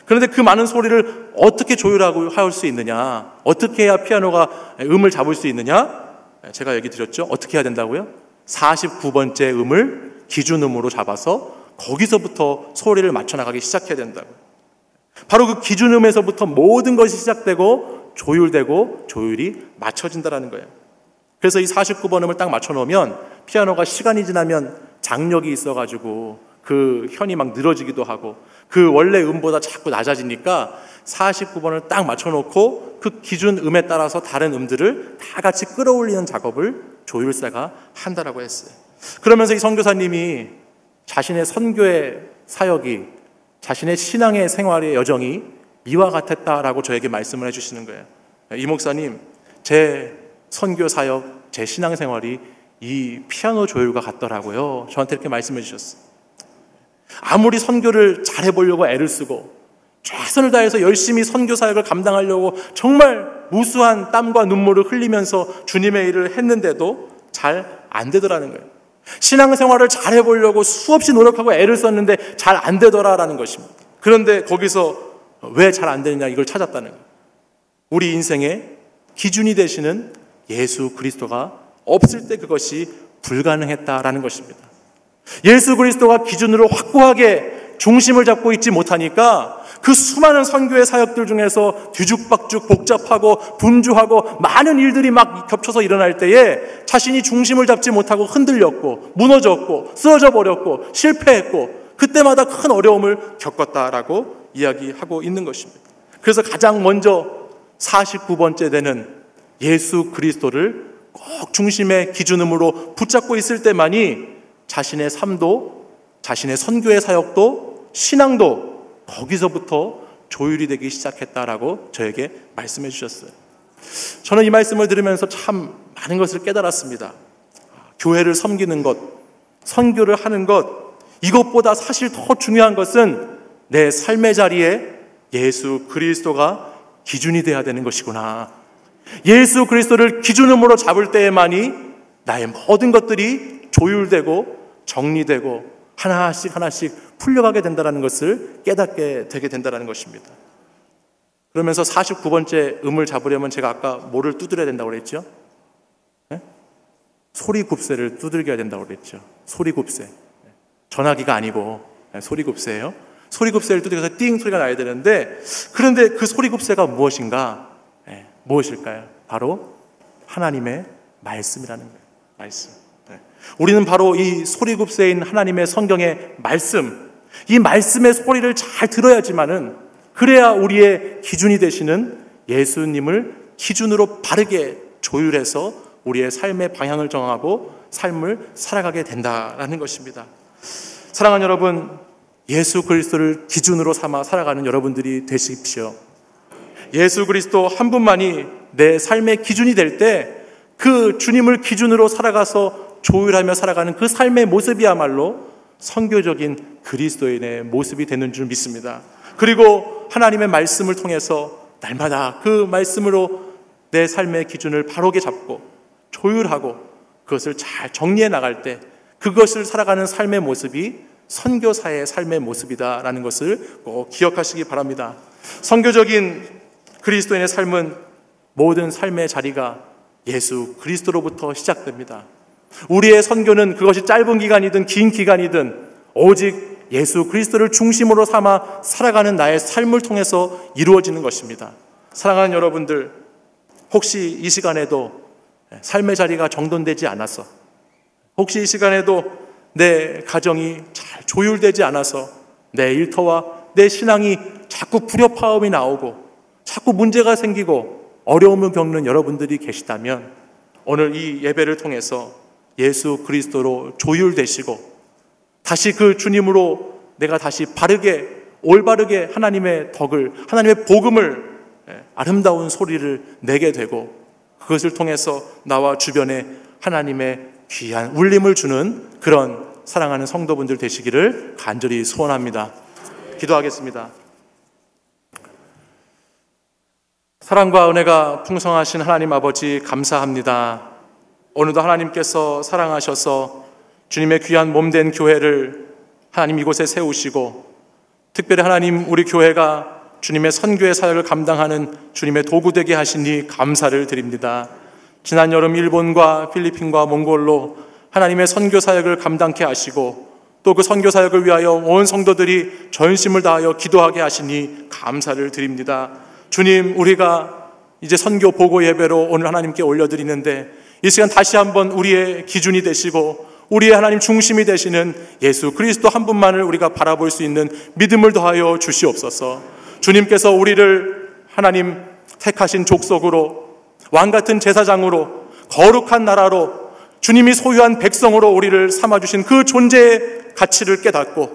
E: 그런데 그 많은 소리를 어떻게 조율하고 할 수 있느냐, 어떻게 해야 피아노가 음을 잡을 수 있느냐, 제가 얘기 드렸죠. 어떻게 해야 된다고요? 49번째 음을 기준음으로 잡아서 거기서부터 소리를 맞춰나가기 시작해야 된다고. 바로 그 기준음에서부터 모든 것이 시작되고 조율되고 조율이 맞춰진다는 거예요. 그래서 이 49번 음을 딱 맞춰놓으면 피아노가 시간이 지나면 장력이 있어가지고 그 현이 막 늘어지기도 하고 그 원래 음보다 자꾸 낮아지니까 49번을 딱 맞춰놓고 그 기준 음에 따라서 다른 음들을 다 같이 끌어올리는 작업을 조율사가 한다라고 했어요. 그러면서 이 선교사님이 자신의 선교의 사역이, 자신의 신앙의 생활의 여정이 이와 같았다라고 저에게 말씀을 해주시는 거예요. 이 목사님, 제 선교 사역, 제 신앙 생활이 이 피아노 조율과 같더라고요. 저한테 이렇게 말씀해 주셨어요. 아무리 선교를 잘해보려고 애를 쓰고 최선을 다해서 열심히 선교 사역을 감당하려고 정말 무수한 땀과 눈물을 흘리면서 주님의 일을 했는데도 잘 안 되더라는 거예요. 신앙생활을 잘해보려고 수없이 노력하고 애를 썼는데 잘 안 되더라라는 것입니다. 그런데 거기서 왜 잘 안 되느냐 이걸 찾았다는 거예요. 우리 인생의 기준이 되시는 예수 그리스도가 없을 때 그것이 불가능했다라는 것입니다. 예수 그리스도가 기준으로 확고하게 중심을 잡고 있지 못하니까 그 수많은 선교의 사역들 중에서 뒤죽박죽 복잡하고 분주하고 많은 일들이 막 겹쳐서 일어날 때에 자신이 중심을 잡지 못하고 흔들렸고 무너졌고 쓰러져 버렸고 실패했고 그때마다 큰 어려움을 겪었다라고 이야기하고 있는 것입니다. 그래서 가장 먼저 49번째 되는 예수 그리스도를 꼭 중심의 기준음으로 붙잡고 있을 때만이 자신의 삶도, 자신의 선교의 사역도, 신앙도 거기서부터 조율이 되기 시작했다라고 저에게 말씀해 주셨어요. 저는 이 말씀을 들으면서 참 많은 것을 깨달았습니다. 교회를 섬기는 것, 선교를 하는 것, 이것보다 사실 더 중요한 것은 내 삶의 자리에 예수 그리스도가 기준이 되어야 되는 것이구나. 예수 그리스도를 기준음으로 잡을 때에만이 나의 모든 것들이 조율되고 정리되고 하나씩 하나씩 풀려가게 된다는 것을 깨닫게 되게 된다는 것입니다. 그러면서 49번째 음을 잡으려면 제가 아까 뭐를 두드려야 된다고 그랬죠? 네? 소리굽새를 두들겨야 된다고 그랬죠. 소리굽새. 전화기가 아니고 소리굽새예요. 소리굽새를 두들겨서 띵 소리가 나야 되는데, 그런데 그 소리굽새가 무엇인가? 무엇일까요? 바로 하나님의 말씀이라는 거예요. 말씀. 우리는 바로 이 소리굽새인 하나님의 성경의 말씀, 이 말씀의 소리를 잘 들어야지만은, 그래야 우리의 기준이 되시는 예수님을 기준으로 바르게 조율해서 우리의 삶의 방향을 정하고 삶을 살아가게 된다라는 것입니다. 사랑하는 여러분, 예수 그리스도를 기준으로 삼아 살아가는 여러분들이 되십시오. 예수 그리스도 한 분만이 내 삶의 기준이 될 때 그 주님을 기준으로 살아가서 조율하며 살아가는 그 삶의 모습이야말로 선교적인 그리스도인의 모습이 되는 줄 믿습니다. 그리고 하나님의 말씀을 통해서 날마다 그 말씀으로 내 삶의 기준을 바로게 잡고 조율하고 그것을 잘 정리해 나갈 때 그것을 살아가는 삶의 모습이 선교사의 삶의 모습이다라는 것을 꼭 기억하시기 바랍니다. 선교적인 그리스도인의 삶은 모든 삶의 자리가 예수 그리스도로부터 시작됩니다. 우리의 선교는 그것이 짧은 기간이든 긴 기간이든 오직 예수 그리스도를 중심으로 삼아 살아가는 나의 삶을 통해서 이루어지는 것입니다. 사랑하는 여러분들, 혹시 이 시간에도 삶의 자리가 정돈되지 않아서, 혹시 이 시간에도 내 가정이 잘 조율되지 않아서 내 일터와 내 신앙이 자꾸 불협화음이 나오고 자꾸 문제가 생기고 어려움을 겪는 여러분들이 계시다면 오늘 이 예배를 통해서 예수 그리스도로 조율되시고 다시 그 주님으로 내가 다시 바르게 올바르게 하나님의 덕을, 하나님의 복음을, 아름다운 소리를 내게 되고 그것을 통해서 나와 주변에 하나님의 귀한 울림을 주는 그런 사랑하는 성도분들 되시기를 간절히 소원합니다. 기도하겠습니다. 사랑과 은혜가 풍성하신 하나님 아버지, 감사합니다. 오늘도 하나님께서 사랑하셔서 주님의 귀한 몸된 교회를 하나님 이곳에 세우시고, 특별히 하나님 우리 교회가 주님의 선교의 사역을 감당하는 주님의 도구 되게 하시니 감사를 드립니다. 지난 여름 일본과 필리핀과 몽골로 하나님의 선교 사역을 감당케 하시고 또 그 선교 사역을 위하여 온 성도들이 전심을 다하여 기도하게 하시니 감사를 드립니다. 주님, 우리가 이제 선교 보고 예배로 오늘 하나님께 올려드리는데 이 시간 다시 한번 우리의 기준이 되시고 우리의 하나님 중심이 되시는 예수 그리스도 한 분만을 우리가 바라볼 수 있는 믿음을 더하여 주시옵소서. 주님께서 우리를 하나님 택하신 족속으로, 왕같은 제사장으로, 거룩한 나라로, 주님이 소유한 백성으로 우리를 삼아주신 그 존재의 가치를 깨닫고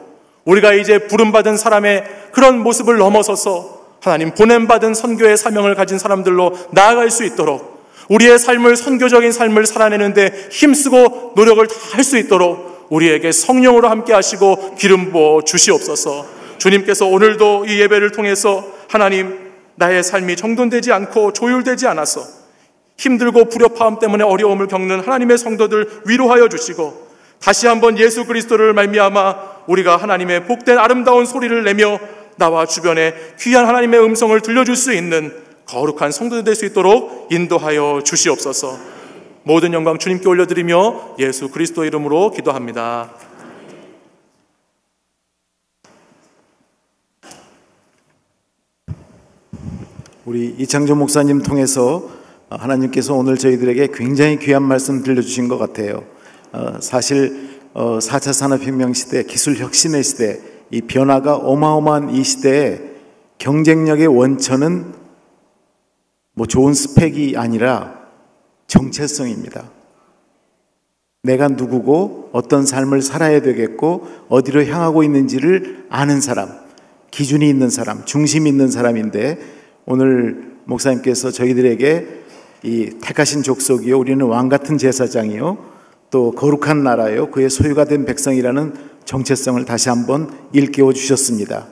E: 우리가 이제 부름받은 사람의 그런 모습을 넘어서서 하나님 보냄받은 선교의 사명을 가진 사람들로 나아갈 수 있도록 우리의 삶을, 선교적인 삶을 살아내는데 힘쓰고 노력을 다 할 수 있도록 우리에게 성령으로 함께 하시고 기름 부어 주시옵소서. 주님께서 오늘도 이 예배를 통해서 하나님, 나의 삶이 정돈되지 않고 조율되지 않아서 힘들고 불협화음 때문에 어려움을 겪는 하나님의 성도들 위로하여 주시고 다시 한번 예수 그리스도를 말미암아 우리가 하나님의 복된 아름다운 소리를 내며 나와 주변에 귀한 하나님의 음성을 들려줄 수 있는 거룩한 성도들 될 수 있도록 인도하여 주시옵소서. 모든 영광 주님께 올려드리며 예수 그리스도 이름으로 기도합니다.
C: 우리 이창조 목사님 통해서 하나님께서 오늘 저희들에게 굉장히 귀한 말씀 들려주신 것 같아요. 사실 4차 산업혁명 시대, 기술혁신의 시대, 이 변화가 어마어마한 이 시대에 경쟁력의 원천은 뭐 좋은 스펙이 아니라 정체성입니다. 내가 누구고 어떤 삶을 살아야 되겠고 어디로 향하고 있는지를 아는 사람, 기준이 있는 사람, 중심이 있는 사람인데 오늘 목사님께서 저희들에게 이 택하신 족속이요, 우리는 왕같은 제사장이요, 또 거룩한 나라요, 그의 소유가 된 백성이라는 정체성을 다시 한번 일깨워 주셨습니다.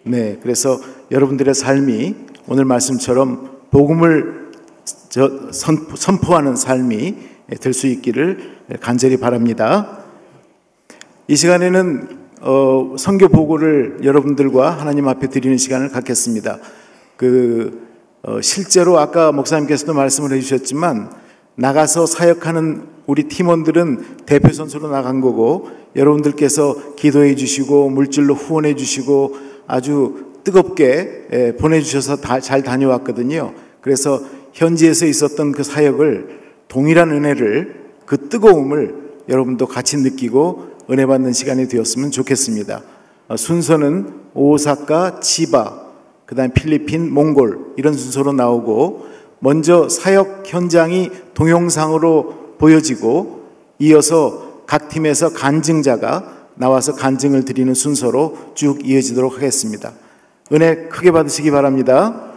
C: 네, 그래서 여러분들의 삶이 오늘 말씀처럼 복음을 선포하는 삶이 될 수 있기를 간절히 바랍니다. 이 시간에는 선교 보고를 여러분들과 하나님 앞에 드리는 시간을 갖겠습니다. 실제로 아까 목사님께서도 말씀을 해주셨지만 나가서 사역하는 우리 팀원들은 대표 선수로 나간 거고 여러분들께서 기도해 주시고 물질로 후원해 주시고 아주 뜨겁게 보내주셔서 잘 다녀왔거든요. 그래서 현지에서 있었던 그 사역을 동일한 은혜를, 그 뜨거움을 여러분도 같이 느끼고 은혜 받는 시간이 되었으면 좋겠습니다. 순서는 오사카, 치바, 그 다음에 필리핀, 몽골 이런 순서로 나오고 먼저 사역 현장이 동영상으로 보여지고 이어서 각 팀에서 간증자가 나와서 간증을 드리는 순서로 쭉 이어지도록 하겠습니다. 은혜 크게 받으시기 바랍니다.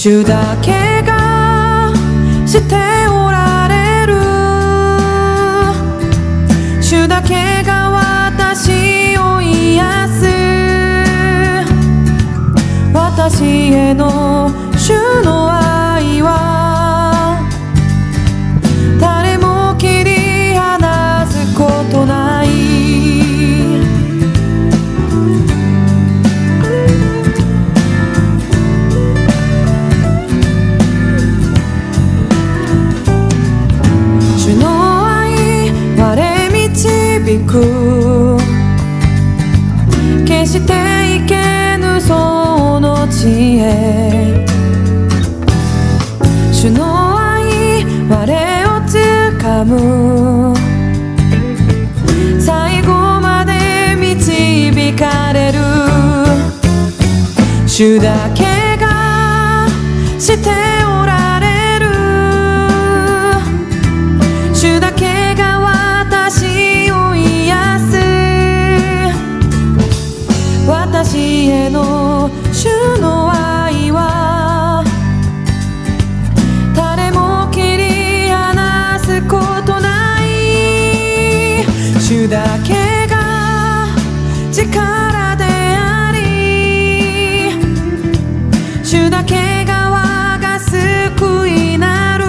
B: 主だけがしておられる主だけが私を癒す私への主の愛は誰も切り離すことない決していけぬその地へ主の愛我を掴む最後まで導かれる主主だけがしておられる主だけが私を癒す私への主の愛は誰も切り離すことない主だけが力であり主だけが我が救いなる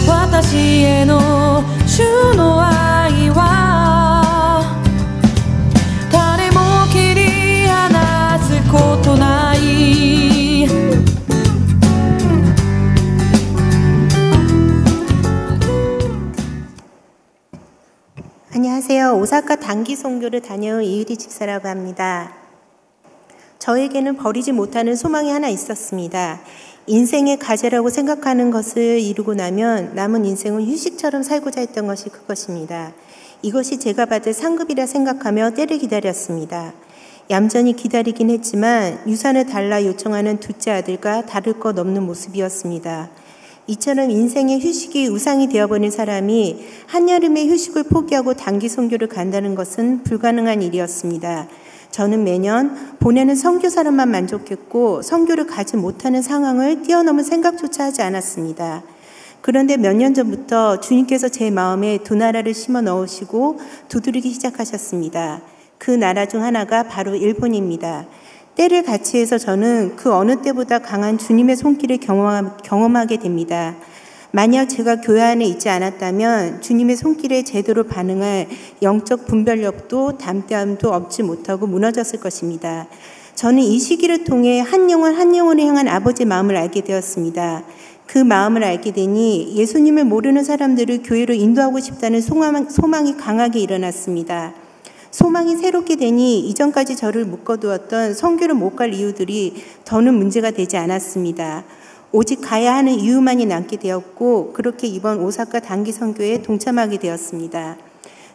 B: 私への主の愛は誰も切り離すことない
F: 안녕하세요. 오사카 단기 선교를 다녀온 이유리 집사라고 합니다. 저에게는 버리지 못하는 소망이 하나 있었습니다. 인생의 과제라고 생각하는 것을 이루고 나면 남은 인생은 휴식처럼 살고자 했던 것이 그것입니다. 이것이 제가 받을 상급이라 생각하며 때를 기다렸습니다. 얌전히 기다리긴 했지만 유산을 달라 요청하는 둘째 아들과 다를 것 없는 모습이었습니다. 이처럼 인생의 휴식이 우상이 되어버린 사람이 한여름의 휴식을 포기하고 단기 선교를 간다는 것은 불가능한 일이었습니다. 저는 매년 보내는 선교사람만 만족했고 선교를 가지 못하는 상황을 뛰어넘은 생각조차 하지 않았습니다. 그런데 몇 년 전부터 주님께서 제 마음에 두 나라를 심어 넣으시고 두드리기 시작하셨습니다. 그 나라 중 하나가 바로 일본입니다. 때를 같이 해서 저는 그 어느 때보다 강한 주님의 손길을 경험하게 됩니다. 만약 제가 교회 안에 있지 않았다면 주님의 손길에 제대로 반응할 영적 분별력도 담대함도 얻지 못하고 무너졌을 것입니다. 저는 이 시기를 통해 한 영혼을 향한 아버지의 마음을 알게 되었습니다. 그 마음을 알게 되니 예수님을 모르는 사람들을 교회로 인도하고 싶다는 소망이 강하게 일어났습니다. 소망이 새롭게 되니 이전까지 저를 묶어두었던 선교를 못 갈 이유들이 더는 문제가 되지 않았습니다. 오직 가야 하는 이유만이 남게 되었고 그렇게 이번 오사카 단기 선교에 동참하게 되었습니다.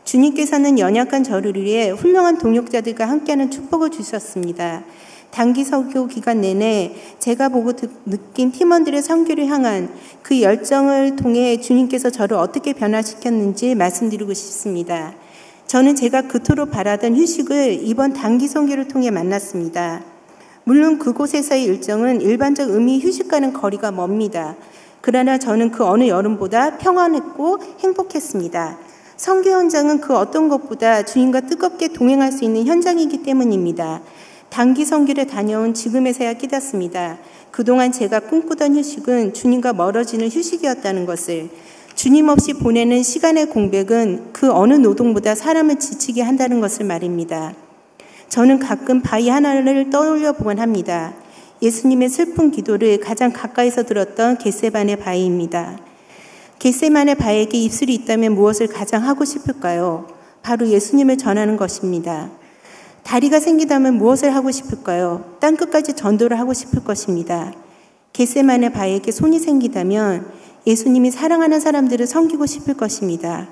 F: 주님께서는 연약한 저를 위해 훌륭한 동역자들과 함께하는 축복을 주셨습니다. 단기 선교 기간 내내 제가 보고 느낀 팀원들의 선교를 향한 그 열정을 통해 주님께서 저를 어떻게 변화시켰는지 말씀드리고 싶습니다. 저는 제가 그토록 바라던 휴식을 이번 단기 선교를 통해 만났습니다. 물론 그곳에서의 일정은 일반적 의미 휴식과는 거리가 멉니다. 그러나 저는 그 어느 여름보다 평안했고 행복했습니다. 선교 현장은 그 어떤 것보다 주님과 뜨겁게 동행할 수 있는 현장이기 때문입니다. 단기 선교를 다녀온 지금에서야 깨닫습니다. 그동안 제가 꿈꾸던 휴식은 주님과 멀어지는 휴식이었다는 것을. 주님 없이 보내는 시간의 공백은 그 어느 노동보다 사람을 지치게 한다는 것을 말입니다. 저는 가끔 바위 하나를 떠올려 보곤 합니다. 예수님의 슬픈 기도를 가장 가까이서 들었던 겟세마네 바위입니다. 겟세마네 바위에게 입술이 있다면 무엇을 가장 하고 싶을까요? 바로 예수님을 전하는 것입니다. 다리가 생기다면 무엇을 하고 싶을까요? 땅끝까지 전도를 하고 싶을 것입니다. 겟세마네 바위에게 손이 생기다면 예수님이 사랑하는 사람들을 섬기고 싶을 것입니다.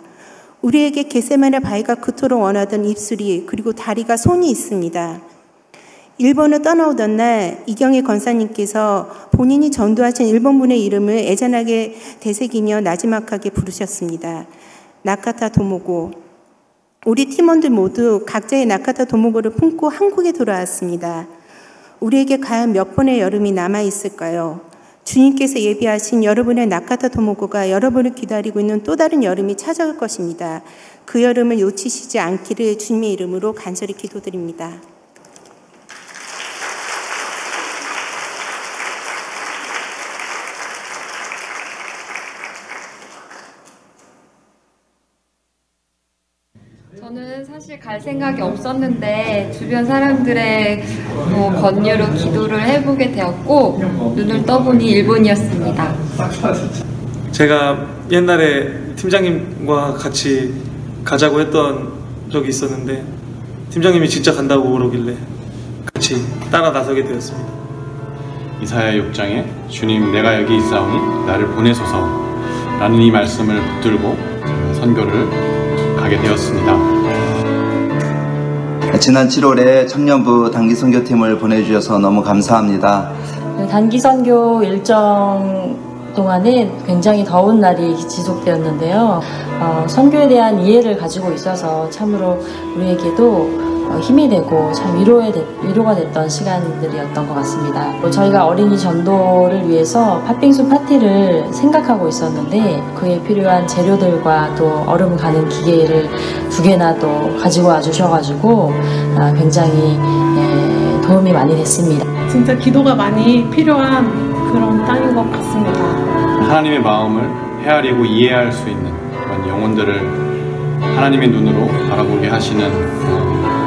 F: 우리에게 겟세마네 바위가 그토록 원하던 입술이 그리고 다리가 손이 있습니다. 일본을 떠나오던 날 이경희 권사님께서 본인이 전도하신 일본분의 이름을 애잔하게 되새기며 나지막하게 부르셨습니다. 나카타 도모고. 우리 팀원들 모두 각자의 나카타 도모고를 품고 한국에 돌아왔습니다. 우리에게 과연 몇 번의 여름이 남아있을까요? 주님께서 예비하신 여러분의 나카타 도모고가 여러분을 기다리고 있는 또 다른 여름이 찾아올 것입니다. 그 여름을 놓치시지 않기를 주님의 이름으로 간절히 기도드립니다.
G: 저는 사실 갈 생각이 없었는데 주변 사람들의 권유로 기도를 해보게 되었고 눈을 떠보니 일본이었습니다.
H: 제가 옛날에 팀장님과 같이 가자고 했던 적이 있었는데 팀장님이 진짜 간다고 그러길래 같이 따라 나서게 되었습니다.
I: 이사야 6장에 주님 내가 여기 있사오니 나를 보내소서 라는 이 말씀을 붙들고 제가 선교를 가게 되었습니다.
J: 지난 7월에 청년부 단기 선교팀을 보내주셔서 너무 감사합니다.
K: 단기 선교 일정 동안은 굉장히 더운 날이 지속되었는데요. 선교에 대한 이해를 가지고 있어서 참으로 우리에게도 힘이 되고 참 위로가 됐던 시간들이었던 것 같습니다. 저희가 어린이 전도를 위해서 팥빙수 파티를 생각하고 있었는데 그에 필요한 재료들과 또 얼음 가는 기계를 2개나 또 가지고 와주셔가지고 굉장히 도움이 많이 됐습니다.
L: 진짜 기도가 많이 필요한 그런 땅인 것 같습니다.
I: 하나님의 마음을 헤아리고 이해할 수 있는 그런 영혼들을 하나님의 눈으로 바라보게 하시는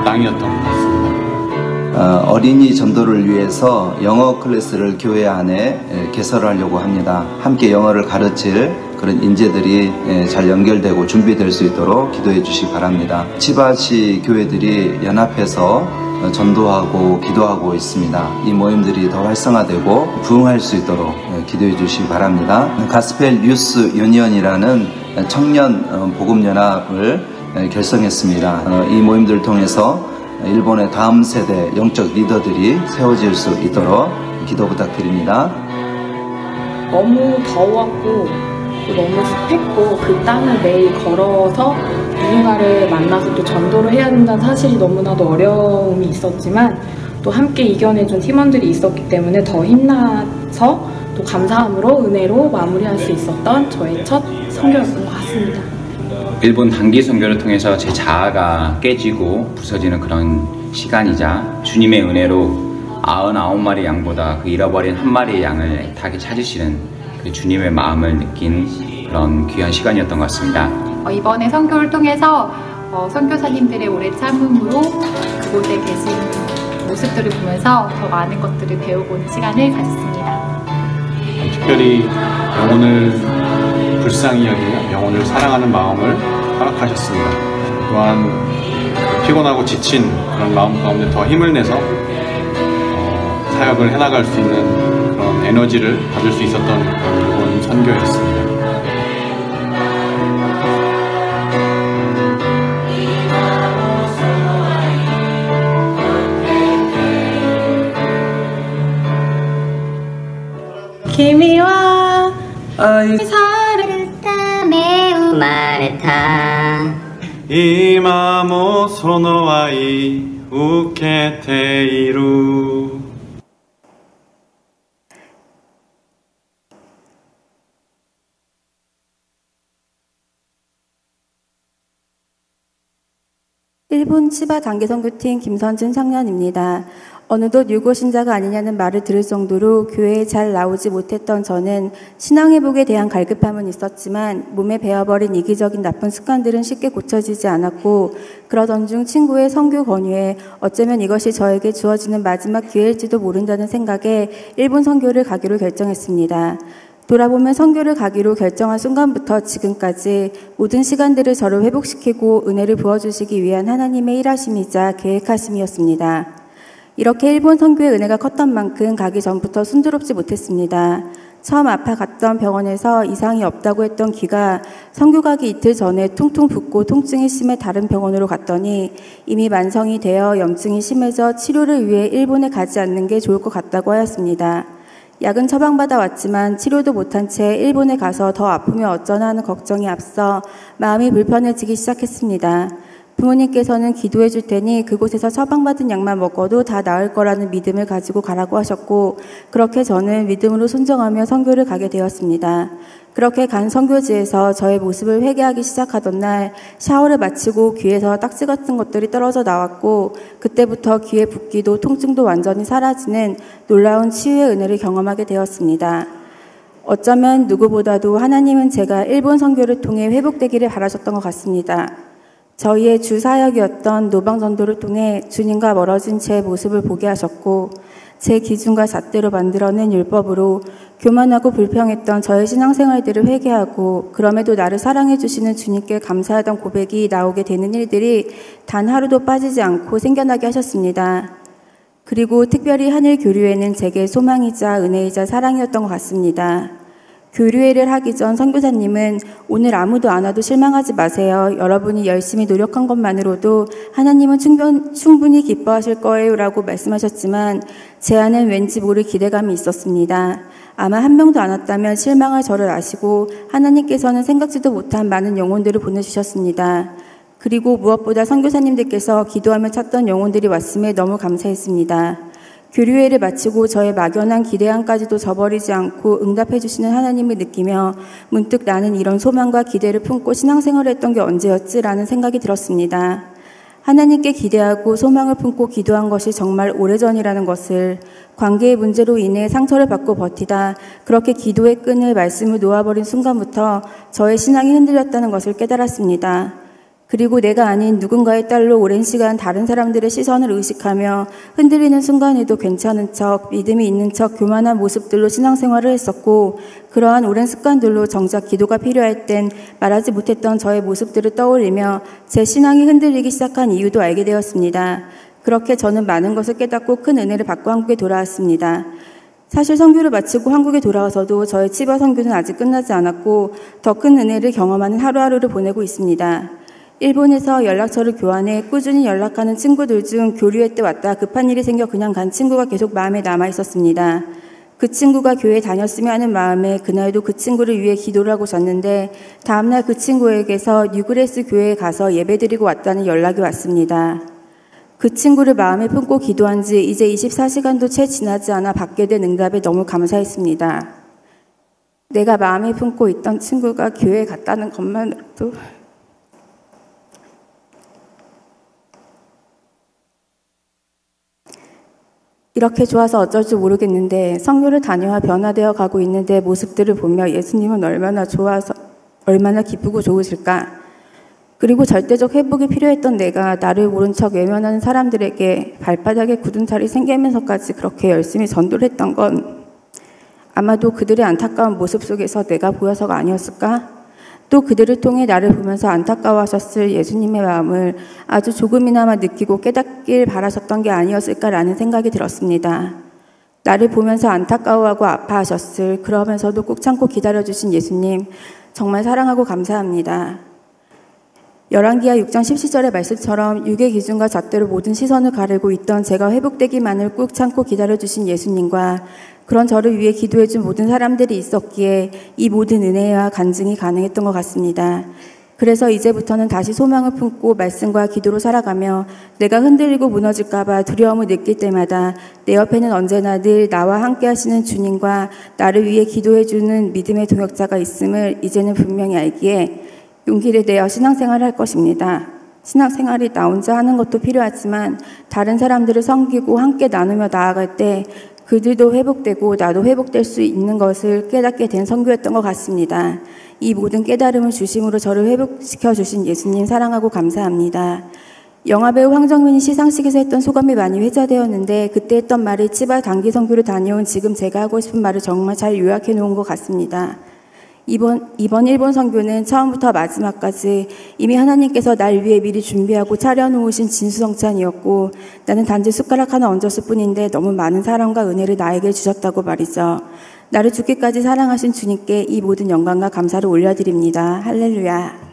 I: 땅이었던 것 같습니다.
J: 어린이 전도를 위해서 영어 클래스를 교회 안에 개설하려고 합니다. 함께 영어를 가르칠 그런 인재들이 잘 연결되고 준비될 수 있도록 기도해 주시기 바랍니다. 치바시 교회들이 연합해서 전도하고 기도하고 있습니다. 이 모임들이 더 활성화되고 부흥할 수 있도록 기도해 주시기 바랍니다. 가스펠 뉴스 유니언이라는 청년 복음연합을 결성했습니다. 이 모임들을 통해서 일본의 다음 세대 영적 리더들이 세워질 수 있도록 기도 부탁드립니다.
M: 너무 더웠고 또 너무 습했고 그 땅을 매일 걸어서 누군가를 만나서 또 전도를 해야 된다는 사실이 너무나도 어려움이 있었지만 또 함께 이겨내준 팀원들이 있었기 때문에 더 힘나서 또 감사함으로 은혜로 마무리할 수 있었던 저의 첫 선교였던 것 같습니다.
N: 일본 단기 선교를 통해서 제 자아가 깨지고 부서지는 그런 시간이자 주님의 은혜로 99마리 양보다 그 잃어버린 1마리의 양을 애타게 찾으시는 그 주님의 마음을 느낀 그런 귀한 시간이었던 것 같습니다.
O: 이번에 선교를 통해서 선교사님들의 오래 참음으로 그곳에 계신 모습들을 보면서 더 많은 것들을 배워보는 시간을 가졌습니다.
I: 특별히 영혼을 불쌍히 여기며 영혼을 사랑하는 마음을 허락하셨습니다. 또한 피곤하고 지친 그런 마음 가운데 더 힘을 내서 사역을 해나갈 수 있는 그런 에너지를 받을 수 있었던 일본 선교였습니다.
B: 기미와 사를 매우 많다.
I: 今もその愛受けている
P: 일본 치바 단기선교팀 김선진 청년입니다. 어느덧 유고 신자가 아니냐는 말을 들을 정도로 교회에 잘 나오지 못했던 저는 신앙회복에 대한 갈급함은 있었지만 몸에 배어버린 이기적인 나쁜 습관들은 쉽게 고쳐지지 않았고 그러던 중 친구의 선교 권유에 어쩌면 이것이 저에게 주어지는 마지막 기회일지도 모른다는 생각에 일본 선교를 가기로 결정했습니다. 돌아보면 선교를 가기로 결정한 순간부터 지금까지 모든 시간들을 저를 회복시키고 은혜를 부어주시기 위한 하나님의 일하심이자 계획하심이었습니다. 이렇게 일본 선교의 은혜가 컸던 만큼 가기 전부터 순조롭지 못했습니다. 처음 아파 갔던 병원에서 이상이 없다고 했던 귀가 선교 가기 이틀 전에 퉁퉁 붓고 통증이 심해 다른 병원으로 갔더니 이미 만성이 되어 염증이 심해져 치료를 위해 일본에 가지 않는 게 좋을 것 같다고 하였습니다. 약은 처방받아 왔지만 치료도 못한 채 일본에 가서 더 아프면 어쩌나 하는 걱정이 앞서 마음이 불편해지기 시작했습니다. 부모님께서는 기도해 줄 테니 그곳에서 처방받은 약만 먹어도 다 나을 거라는 믿음을 가지고 가라고 하셨고 그렇게 저는 믿음으로 순종하며 선교를 가게 되었습니다. 그렇게 간 선교지에서 저의 모습을 회개하기 시작하던 날 샤워를 마치고 귀에서 딱지 같은 것들이 떨어져 나왔고 그때부터 귀의 붓기도 통증도 완전히 사라지는 놀라운 치유의 은혜를 경험하게 되었습니다. 어쩌면 누구보다도 하나님은 제가 일본 선교를 통해 회복되기를 바라셨던 것 같습니다. 저희의 주 사역이었던 노방전도를 통해 주님과 멀어진 제 모습을 보게 하셨고 제 기준과 잣대로 만들어낸 율법으로 교만하고 불평했던 저의 신앙생활들을 회개하고 그럼에도 나를 사랑해 주시는 주님께 감사하던 고백이 나오게 되는 일들이 단 하루도 빠지지 않고 생겨나게 하셨습니다. 그리고 특별히 한일 교류에는 제게 소망이자 은혜이자 사랑이었던 것 같습니다. 교류회를 하기 전 선교사님은 오늘 아무도 안 와도 실망하지 마세요. 여러분이 열심히 노력한 것만으로도 하나님은 충분히 기뻐하실 거예요 라고 말씀하셨지만 제 안엔 왠지 모를 기대감이 있었습니다. 아마 한 명도 안 왔다면 실망할 저를 아시고 하나님께서는 생각지도 못한 많은 영혼들을 보내주셨습니다. 그리고 무엇보다 선교사님들께서 기도하며 찾던 영혼들이 왔음에 너무 감사했습니다. 교류회를 마치고 저의 막연한 기대함까지도 저버리지 않고 응답해 주시는 하나님을 느끼며 문득 나는 이런 소망과 기대를 품고 신앙생활을 했던 게 언제였지라는 생각이 들었습니다. 하나님께 기대하고 소망을 품고 기도한 것이 정말 오래전이라는 것을, 관계의 문제로 인해 상처를 받고 버티다 그렇게 기도의 끈을 말씀을 놓아버린 순간부터 저의 신앙이 흔들렸다는 것을 깨달았습니다. 그리고 내가 아닌 누군가의 딸로 오랜 시간 다른 사람들의 시선을 의식하며 흔들리는 순간에도 괜찮은 척, 믿음이 있는 척 교만한 모습들로 신앙생활을 했었고, 그러한 오랜 습관들로 정작 기도가 필요할 땐 말하지 못했던 저의 모습들을 떠올리며 제 신앙이 흔들리기 시작한 이유도 알게 되었습니다. 그렇게 저는 많은 것을 깨닫고 큰 은혜를 받고 한국에 돌아왔습니다. 사실 선교를 마치고 한국에 돌아와서도 저의 치바 선교는 아직 끝나지 않았고 더 큰 은혜를 경험하는 하루하루를 보내고 있습니다. 일본에서 연락처를 교환해 꾸준히 연락하는 친구들 중 교류회 때 왔다 급한 일이 생겨 그냥 간 친구가 계속 마음에 남아 있었습니다. 그 친구가 교회에 다녔으면 하는 마음에 그날도 그 친구를 위해 기도를 하고 잤는데 다음날 그 친구에게서 뉴그레스 교회에 가서 예배드리고 왔다는 연락이 왔습니다. 그 친구를 마음에 품고 기도한 지 이제 24시간도 채 지나지 않아 받게 된 응답에 너무 감사했습니다. 내가 마음에 품고 있던 친구가 교회에 갔다는 것만으로도 이렇게 좋아서 어쩔 줄 모르겠는데 선교를 다녀와 변화되어 가고 있는 내 모습들을 보며 예수님은 얼마나 좋아서 얼마나 기쁘고 좋으실까. 그리고 절대적 회복이 필요했던 내가 나를 모른 척 외면하는 사람들에게 발바닥에 굳은 살이 생기면서까지 그렇게 열심히 전도를 했던 건 아마도 그들의 안타까운 모습 속에서 내가 보여서가 아니었을까? 또 그들을 통해 나를 보면서 안타까워하셨을 예수님의 마음을 아주 조금이나마 느끼고 깨닫길 바라셨던 게 아니었을까라는 생각이 들었습니다. 나를 보면서 안타까워하고 아파하셨을, 그러면서도 꾹 참고 기다려주신 예수님, 정말 사랑하고 감사합니다. 열왕기하 6장 17절의 말씀처럼 육의 기준과 잣대로 모든 시선을 가리고 있던 제가 회복되기만을 꾹 참고 기다려주신 예수님과 그런 저를 위해 기도해준 모든 사람들이 있었기에 이 모든 은혜와 간증이 가능했던 것 같습니다. 그래서 이제부터는 다시 소망을 품고 말씀과 기도로 살아가며 내가 흔들리고 무너질까봐 두려움을 느낄 때마다 내 옆에는 언제나 늘 나와 함께 하시는 주님과 나를 위해 기도해주는 믿음의 동역자가 있음을 이제는 분명히 알기에 용기를 내어 신앙생활을 할 것입니다. 신앙생활이 나 혼자 하는 것도 필요하지만 다른 사람들을 섬기고 함께 나누며 나아갈 때 그들도 회복되고 나도 회복될 수 있는 것을 깨닫게 된 선교였던 것 같습니다. 이 모든 깨달음을 주심으로 저를 회복시켜 주신 예수님 사랑하고 감사합니다. 영화배우 황정민이 시상식에서 했던 소감이 많이 회자되었는데 그때 했던 말이 치바 단기 선교를 다녀온 지금 제가 하고 싶은 말을 정말 잘 요약해 놓은 것 같습니다. 이번 일본 선교는 처음부터 마지막까지 이미 하나님께서 날 위해 미리 준비하고 차려놓으신 진수성찬이었고 나는 단지 숟가락 하나 얹었을 뿐인데 너무 많은 사랑과 은혜를 나에게 주셨다고 말이죠. 나를 죽기까지 사랑하신 주님께 이 모든 영광과 감사를 올려드립니다. 할렐루야.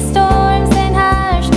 Q: Storms and harsh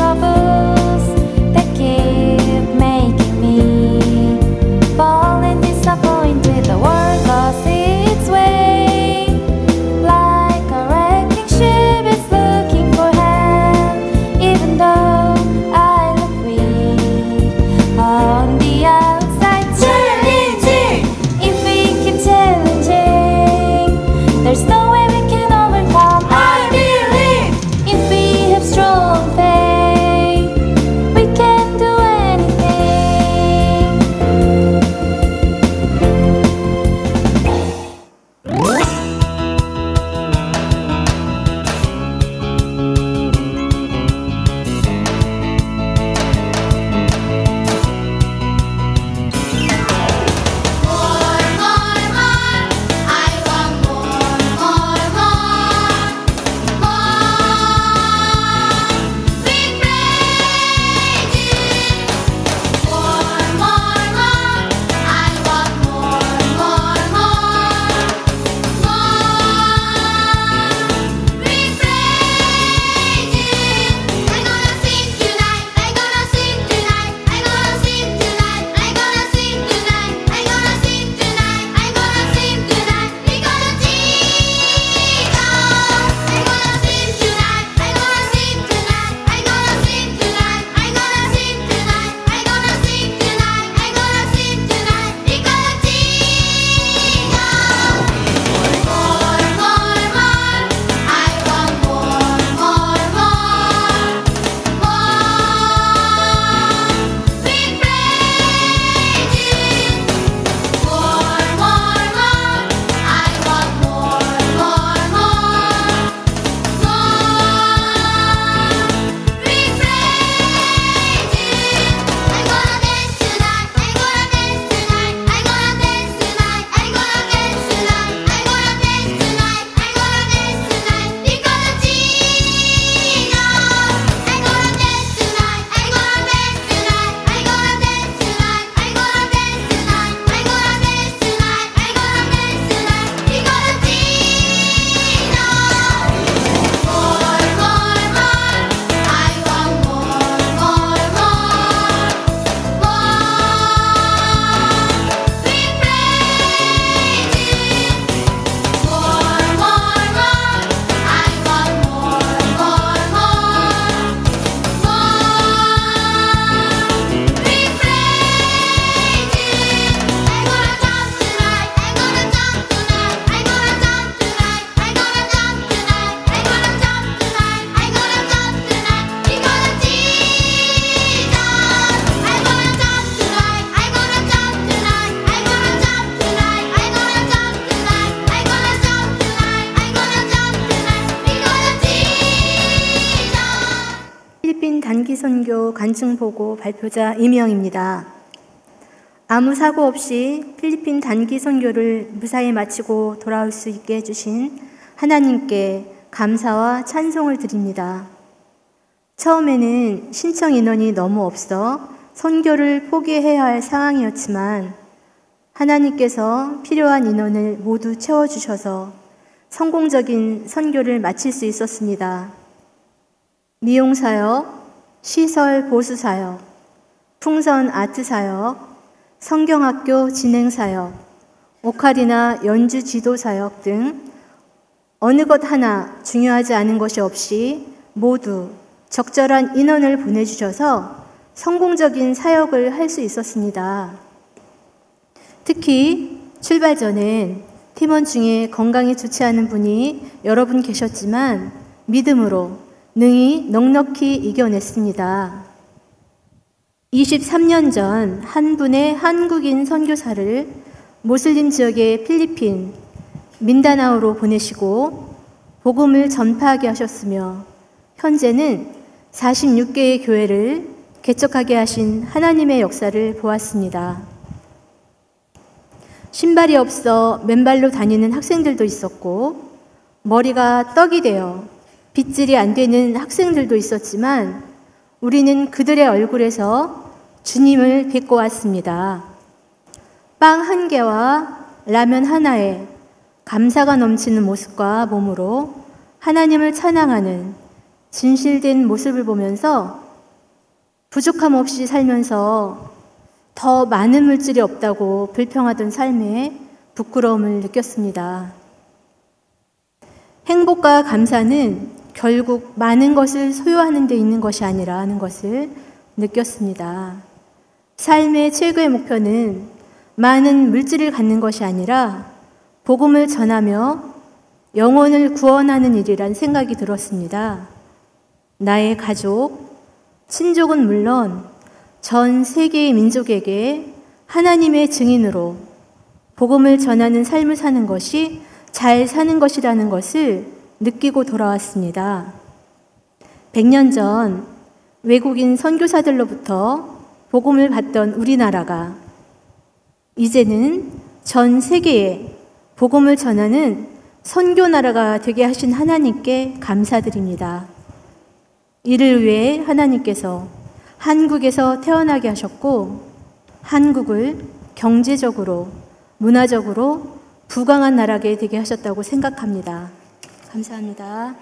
Q: 단기선교 간증보고 발표자 이미영입니다. 아무 사고 없이 필리핀 단기선교를 무사히 마치고 돌아올 수 있게 해주신 하나님께 감사와 찬송을 드립니다. 처음에는 신청 인원이 너무 없어 선교를 포기해야 할 상황이었지만 하나님께서 필요한 인원을 모두 채워주셔서 성공적인 선교를 마칠 수 있었습니다. 미용사역, 시설 보수사역, 풍선 아트사역, 성경학교 진행사역, 오카리나 연주 지도사역 등 어느 것 하나 중요하지 않은 것이 없이 모두 적절한 인원을 보내주셔서 성공적인 사역을 할 수 있었습니다. 특히 출발 전엔 팀원 중에 건강이 좋지 않은 분이 여러 분 계셨지만 믿음으로 능히 넉넉히 이겨냈습니다. 23년 전 한 분의 한국인 선교사를 모슬림 지역의 필리핀 민다나오로 보내시고 복음을 전파하게 하셨으며 현재는 46개의 교회를 개척하게 하신 하나님의 역사를 보았습니다. 신발이 없어 맨발로 다니는 학생들도 있었고 머리가 떡이 되어 빗질이 안 되는 학생들도 있었지만 우리는 그들의 얼굴에서 주님을 뵙고 왔습니다. 빵 한 개와 라면 하나에 감사가 넘치는 모습과 몸으로 하나님을 찬양하는 진실된 모습을 보면서 부족함 없이 살면서 더 많은 물질이 없다고 불평하던 삶에 부끄러움을 느꼈습니다. 행복과 감사는 결국 많은 것을 소유하는 데 있는 것이 아니라는 것을 느꼈습니다. 삶의 최고의 목표는 많은 물질을 갖는 것이 아니라 복음을 전하며 영혼을 구원하는 일이란 생각이 들었습니다. 나의 가족, 친족은 물론 전 세계의 민족에게 하나님의 증인으로 복음을 전하는 삶을 사는 것이 잘 사는 것이라는 것을 느끼고 돌아왔습니다. 100년 전 외국인 선교사들로부터 복음을 받던 우리나라가 이제는 전 세계에 복음을 전하는 선교 나라가 되게 하신 하나님께 감사드립니다. 이를 위해 하나님께서 한국에서 태어나게 하셨고 한국을 경제적으로, 문화적으로 부강한 나라가 되게 하셨다고 생각합니다. 감사합니다.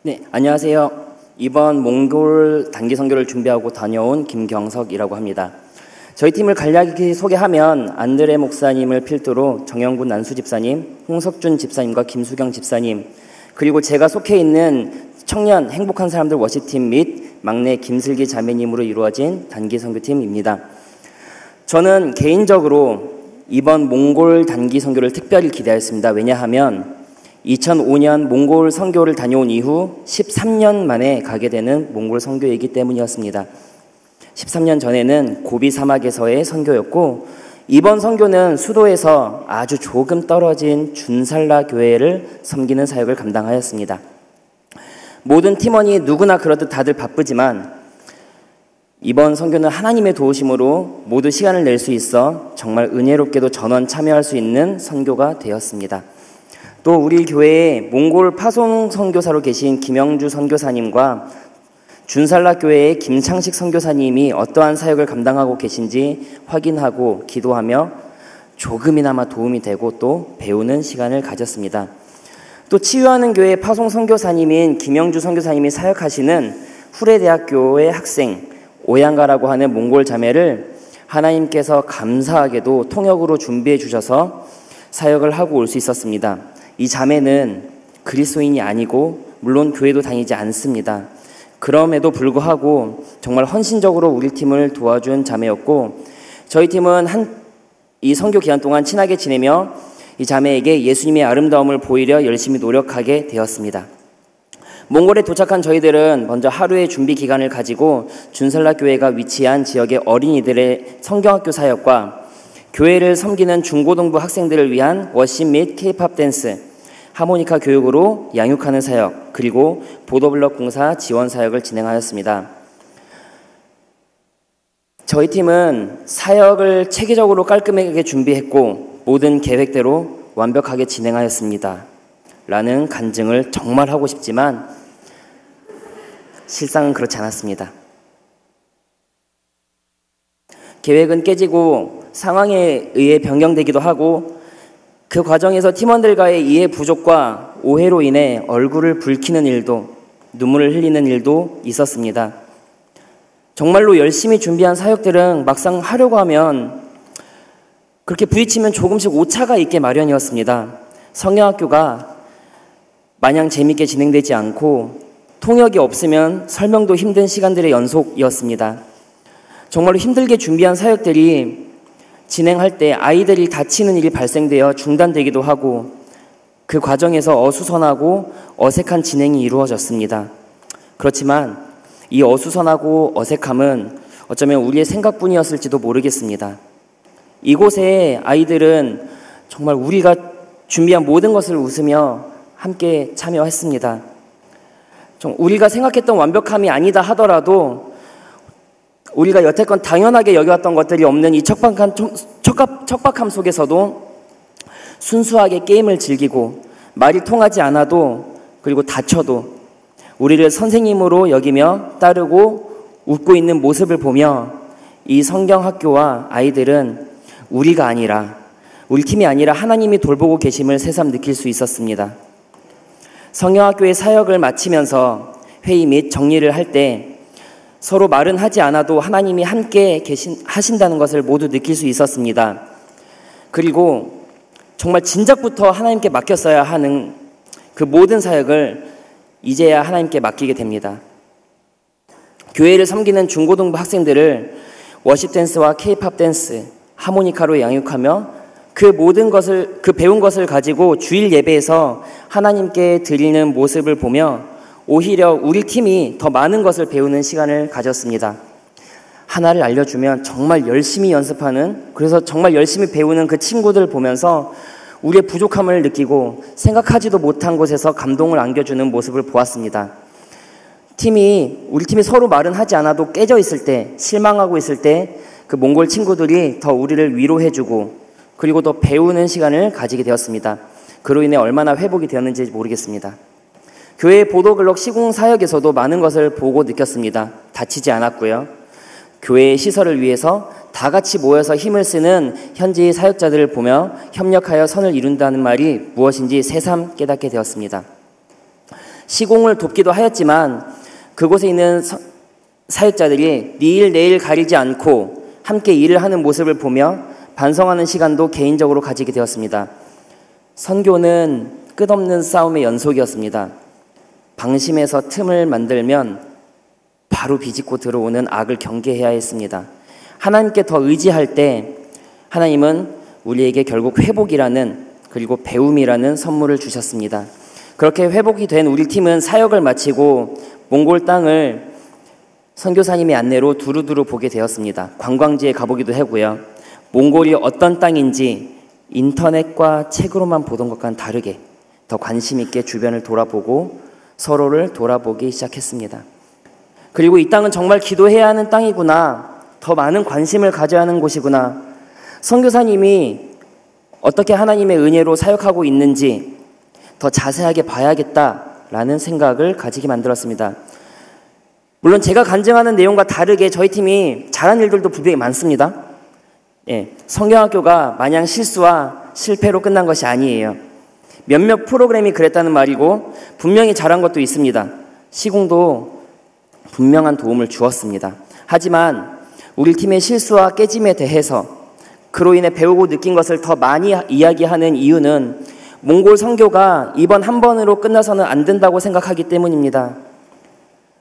R: 네, 안녕하세요. 이번 몽골 단기 선교를 준비하고 다녀온 김경석이라고 합니다. 저희 팀을 간략히 소개하면 안드레 목사님을 필두로 정영군 난수 집사님, 홍석준 집사님과 김수경 집사님, 그리고 제가 속해 있는 청년 행복한 사람들 워시팀 및 막내 김슬기 자매님으로 이루어진 단기 선교팀입니다. 저는 개인적으로 이번 몽골 단기 선교를 특별히 기대했습니다. 왜냐하면 2005년 몽골 선교를 다녀온 이후 13년 만에 가게 되는 몽골 선교이기 때문이었습니다. 13년 전에는 고비 사막에서의 선교였고, 이번 선교는 수도에서 아주 조금 떨어진 준살라 교회를 섬기는 사역을 감당하였습니다. 모든 팀원이 누구나 그렇듯 다들 바쁘지만 이번 선교는 하나님의 도우심으로 모두 시간을 낼 수 있어 정말 은혜롭게도 전원 참여할 수 있는 선교가 되었습니다. 또 우리 교회에 몽골 파송 선교사로 계신 김영주 선교사님과 준살라 교회의 김창식 선교사님이 어떠한 사역을 감당하고 계신지 확인하고 기도하며 조금이나마 도움이 되고 또 배우는 시간을 가졌습니다. 또 치유하는 교회 파송 선교사님인 김영주 선교사님이 사역하시는 후레대학교의 학생 오양가라고 하는 몽골 자매를 하나님께서 감사하게도 통역으로 준비해 주셔서 사역을 하고 올 수 있었습니다. 이 자매는 그리스도인이 아니고 물론 교회도 다니지 않습니다. 그럼에도 불구하고 정말 헌신적으로 우리 팀을 도와준 자매였고, 저희 팀은 이 선교 기간 동안 친하게 지내며 이 자매에게 예수님의 아름다움을 보이려 열심히 노력하게 되었습니다. 몽골에 도착한 저희들은 먼저 하루의 준비 기간을 가지고 준살라 교회가 위치한 지역의 어린이들의 성경학교 사역과 교회를 섬기는 중고등부 학생들을 위한 워십 및 K-팝 댄스, 하모니카 교육으로 양육하는 사역, 그리고 보도블럭 공사 지원 사역을 진행하였습니다. 저희 팀은 사역을 체계적으로 깔끔하게 준비했고 모든 계획대로 완벽하게 진행하였습니다. 라는 간증을 정말 하고 싶지만 실상은 그렇지 않았습니다. 계획은 깨지고 상황에 의해 변경되기도 하고, 그 과정에서 팀원들과의 이해 부족과 오해로 인해 얼굴을 붉히는 일도, 눈물을 흘리는 일도 있었습니다. 정말로 열심히 준비한 사역들은 막상 하려고 하면 그렇게 부딪히면 조금씩 오차가 있게 마련이었습니다. 성경학교가 마냥 재밌게 진행되지 않고 통역이 없으면 설명도 힘든 시간들의 연속이었습니다. 정말로 힘들게 준비한 사역들이 진행할 때 아이들이 다치는 일이 발생되어 중단되기도 하고, 그 과정에서 어수선하고 어색한 진행이 이루어졌습니다. 그렇지만 이 어수선하고 어색함은 어쩌면 우리의 생각뿐이었을지도 모르겠습니다. 이곳에 아이들은 정말 우리가 준비한 모든 것을 웃으며 함께 참여했습니다. 우리가 생각했던 완벽함이 아니다 하더라도 우리가 여태껏 당연하게 여겨왔던 것들이 없는 이 척박함 속에서도 순수하게 게임을 즐기고 말이 통하지 않아도, 그리고 다쳐도 우리를 선생님으로 여기며 따르고 웃고 있는 모습을 보며 이 성경학교와 아이들은 우리가 아니라, 우리 팀이 아니라 하나님이 돌보고 계심을 새삼 느낄 수 있었습니다. 성경학교의 사역을 마치면서 회의 및 정리를 할 때 서로 말은 하지 않아도 하나님이 함께 하신다는 것을 모두 느낄 수 있었습니다. 그리고 정말 진작부터 하나님께 맡겼어야 하는 그 모든 사역을 이제야 하나님께 맡기게 됩니다. 교회를 섬기는 중고등부 학생들을 워십 댄스와 K-팝 댄스, 하모니카로 양육하며 그 배운 것을 가지고 주일 예배에서 하나님께 드리는 모습을 보며 오히려 우리 팀이 더 많은 것을 배우는 시간을 가졌습니다. 하나를 알려주면 정말 열심히 연습하는, 그래서 정말 열심히 배우는 그 친구들을 보면서 우리의 부족함을 느끼고 생각하지도 못한 곳에서 감동을 안겨주는 모습을 보았습니다. 우리 팀이 서로 말은 하지 않아도 깨져 있을 때, 실망하고 있을 때 그 몽골 친구들이 더 우리를 위로해주고, 그리고 더 배우는 시간을 가지게 되었습니다. 그로 인해 얼마나 회복이 되었는지 모르겠습니다. 교회 보도블록 시공 사역에서도 많은 것을 보고 느꼈습니다. 다치지 않았고요. 교회의 시설을 위해서 다 같이 모여서 힘을 쓰는 현지의 사역자들을 보며 협력하여 선을 이룬다는 말이 무엇인지 새삼 깨닫게 되었습니다. 시공을 돕기도 하였지만 그곳에 있는 사역자들이 니일 내일 가리지 않고 함께 일을 하는 모습을 보며 반성하는 시간도 개인적으로 가지게 되었습니다. 선교는 끝없는 싸움의 연속이었습니다. 방심해서 틈을 만들면 바로 비집고 들어오는 악을 경계해야 했습니다. 하나님께 더 의지할 때 하나님은 우리에게 결국 회복이라는 그리고 배움이라는 선물을 주셨습니다. 그렇게 회복이 된 우리 팀은 사역을 마치고 몽골 땅을 선교사님의 안내로 두루두루 보게 되었습니다. 관광지에 가보기도 하고요. 몽골이 어떤 땅인지 인터넷과 책으로만 보던 것과는 다르게 더 관심 있게 주변을 돌아보고 서로를 돌아보기 시작했습니다. 그리고 이 땅은 정말 기도해야 하는 땅이구나, 더 많은 관심을 가져야 하는 곳이구나, 선교사님이 어떻게 하나님의 은혜로 사역하고 있는지 더 자세하게 봐야겠다라는 생각을 가지게 만들었습니다. 물론 제가 간증하는 내용과 다르게 저희 팀이 잘한 일들도 분명히 많습니다. 성경학교가 마냥 실수와 실패로 끝난 것이 아니에요. 몇몇 프로그램이 그랬다는 말이고 분명히 잘한 것도 있습니다. 시공도 분명한 도움을 주었습니다. 하지만 우리 팀의 실수와 깨짐에 대해서 그로 인해 배우고 느낀 것을 더 많이 이야기하는 이유는 몽골 선교가 이번 한 번으로 끝나서는 안 된다고 생각하기 때문입니다.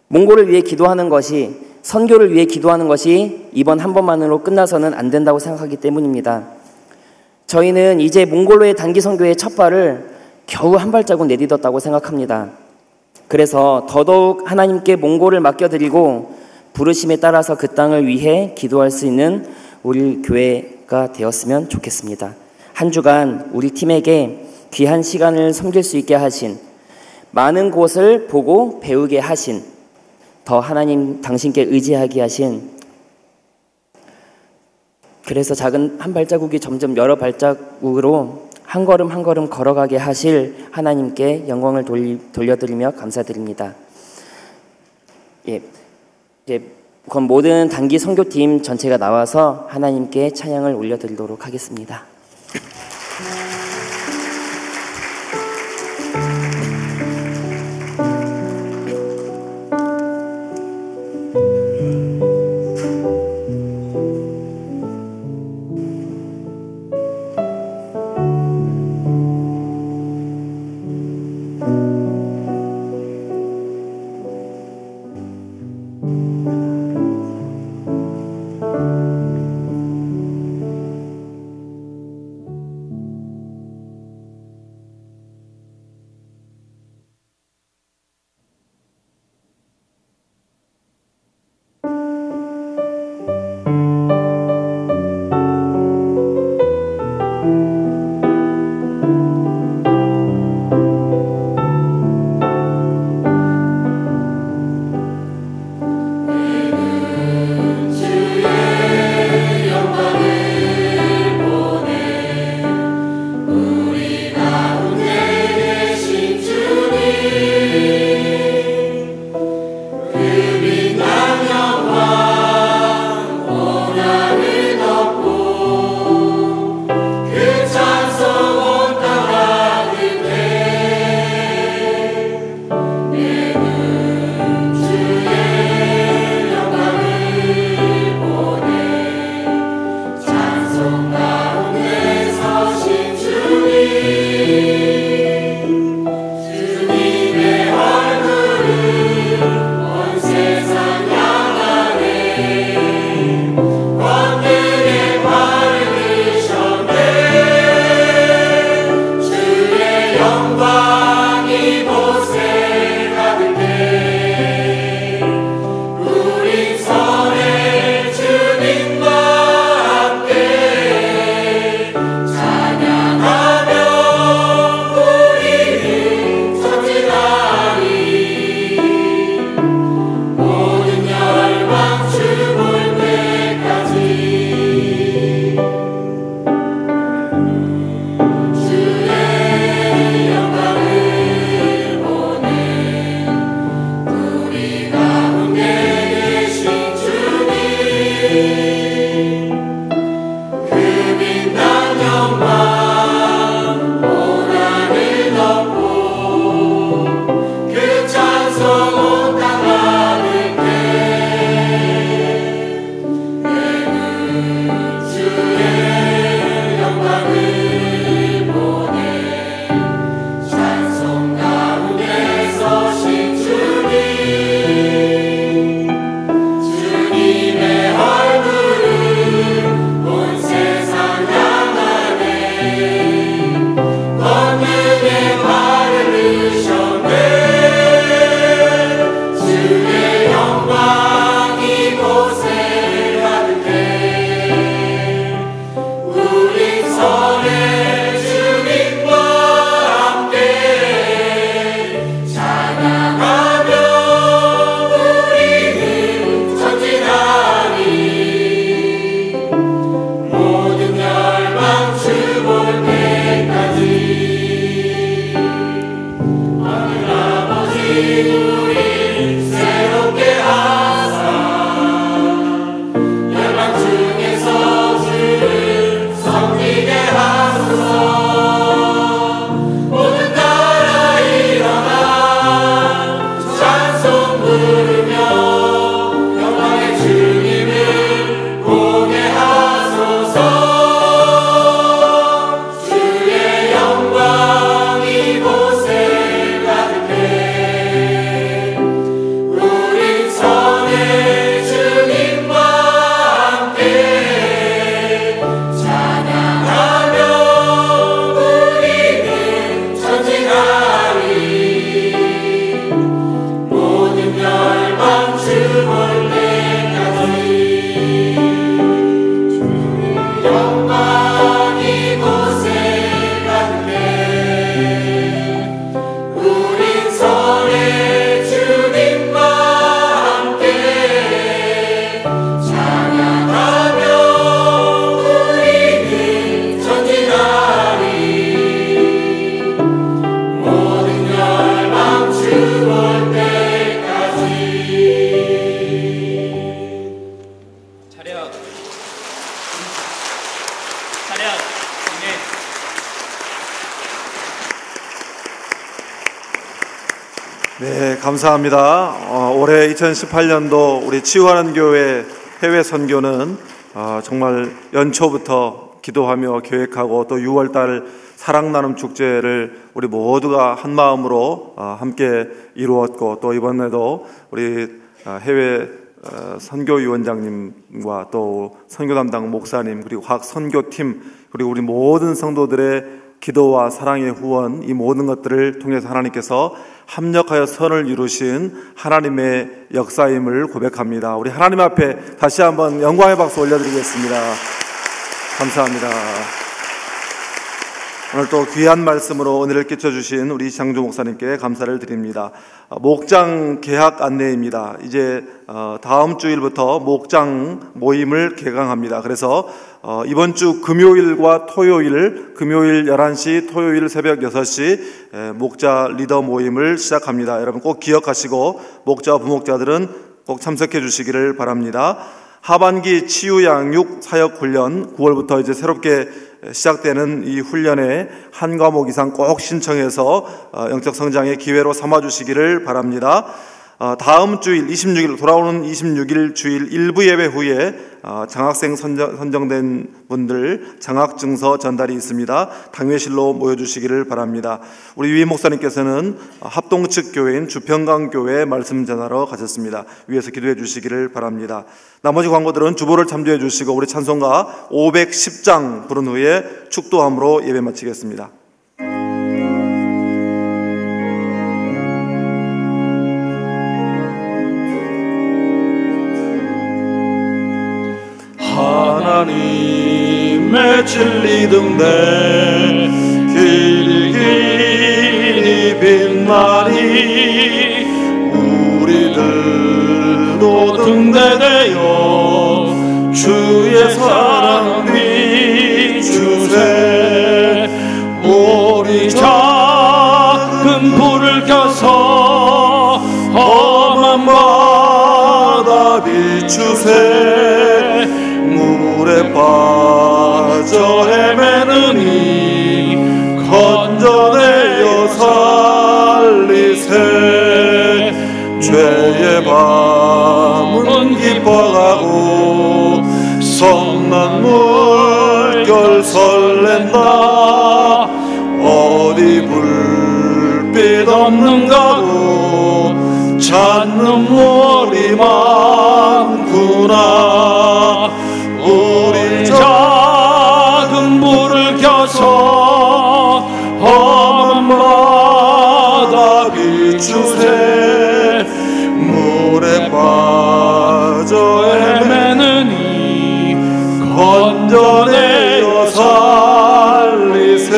R: 몽골을 위해 기도하는 것이, 선교를 위해 기도하는 것이 이번 한 번만으로 끝나서는 안 된다고 생각하기 때문입니다. 저희는 이제 몽골로의 단기 선교의 첫 발을 겨우 한 발자국 내딛었다고 생각합니다. 그래서 더더욱 하나님께 몽골을 맡겨드리고 부르심에 따라서 그 땅을 위해 기도할 수 있는 우리 교회가 되었으면 좋겠습니다. 한 주간 우리 팀에게 귀한 시간을 섬길 수 있게 하신, 많은 곳을 보고 배우게 하신, 더 하나님 당신께 의지하게 하신, 그래서 작은 한 발자국이 점점 여러 발자국으로 한 걸음 한 걸음 걸어가게 하실 하나님께 영광을 돌려드리며 감사드립니다. 그럼 모든 단기 선교팀 전체가 나와서 하나님께 찬양을 올려드리도록 하겠습니다.
S: 감사합니다. 올해 2018년도 우리 치유하는 교회 해외 선교는 정말 연초부터 기도하며 계획하고 또 6월달 사랑 나눔 축제를 우리 모두가 한 마음으로 함께 이루었고, 또 이번에도 우리 해외 선교위원장님과 또 선교 담당 목사님, 그리고 각 선교팀, 그리고 우리 모든 성도들의 기도와 사랑의 후원, 이 모든 것들을 통해서 하나님께서 합력하여 선을 이루신 하나님의 역사임을 고백합니다. 우리 하나님 앞에 다시 한번 영광의 박수 올려드리겠습니다. 감사합니다. 오늘 또 귀한 말씀으로 은혜를 끼쳐주신 우리 장주 목사님께 감사를 드립니다. 목장 개학 안내입니다. 이제 다음 주일부터 목장 모임을 개강합니다. 그래서 이번 주 금요일과 토요일, 금요일 11시, 토요일 새벽 6시 목자 리더 모임을 시작합니다. 여러분 꼭 기억하시고 목자와 부목자들은 꼭 참석해 주시기를 바랍니다. 하반기 치유 양육 사역 훈련 9월부터 이제 새롭게 시작되는 이 훈련에 한 과목 이상 꼭 신청해서 영적 성장의 기회로 삼아 주시기를 바랍니다. 다음 주일 26일, 돌아오는 26일 주일 일부 예배 후에 장학생 선정된 분들 장학증서 전달이 있습니다. 당회실로 모여주시기를 바랍니다. 우리 위 목사님께서는 합동 측 교회인 주평강교회 말씀 전하러 가셨습니다. 위에서 기도해 주시기를 바랍니다. 나머지 광고들은 주보를 참조해 주시고 우리 찬송가 510장 부른 후에 축도함으로 예배 마치겠습니다.
T: 하나님의 진리 등대 길이 빛나리 우리들도 등대되어 주의 사랑 비추세 우리 작은 불을 켜서 험한 바다 비추세 물에 빠져 헤매느니 건져내어 살리세 죄의 밤은 기뻐가고 성난 물결 설렌다 어디 불빛 없는가로 잔눈물이 많구나 우리 작은 불을 켜서 험한 바다 비추세 물에 빠져 헤매느니 건져내어 살리세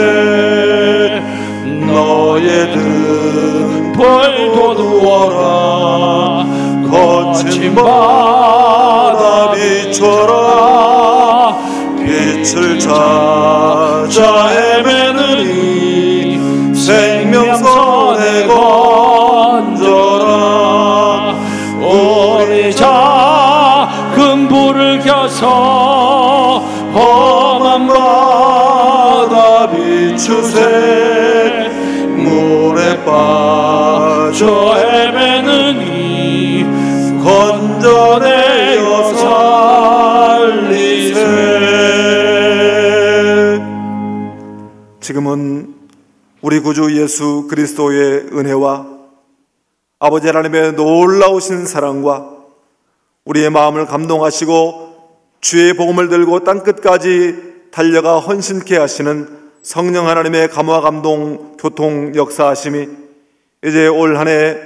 T: 너의 등불 돋우어라 거친 바다 비춰라 빛을 찾아 헤매느니 생명선에 건져라 우리 작은 불을 켜서 험한 바다 비추세 물에 빠져 헤매느니 건져내어 살리세.
S: 지금은 우리 구주 예수 그리스도의 은혜와 아버지 하나님의 놀라우신 사랑과 우리의 마음을 감동하시고 주의 복음을 들고 땅끝까지 달려가 헌신케 하시는 성령 하나님의 감화 감동 교통 역사하심이 이제 올 한 해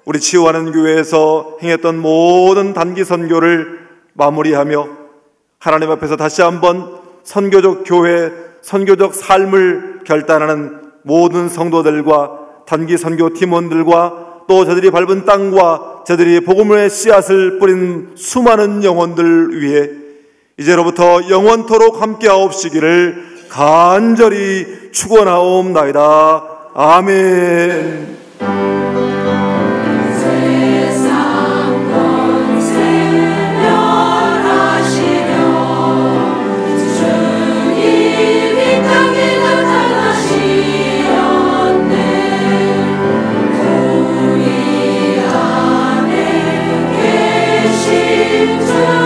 S: 우리 치유하는 교회에서 행했던 모든 단기 선교를 마무리하며 하나님 앞에서 다시 한번 선교적 교회, 선교적 삶을 결단하는 모든 성도들과 단기 선교 팀원들과 또 저들이 밟은 땅과 저들이 복음의 씨앗을 뿌린 수많은 영혼들 위해 이제로부터 영원토록 함께하옵시기를 간절히 축원하옵나이다. 아멘.
B: 우리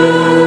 T: 주세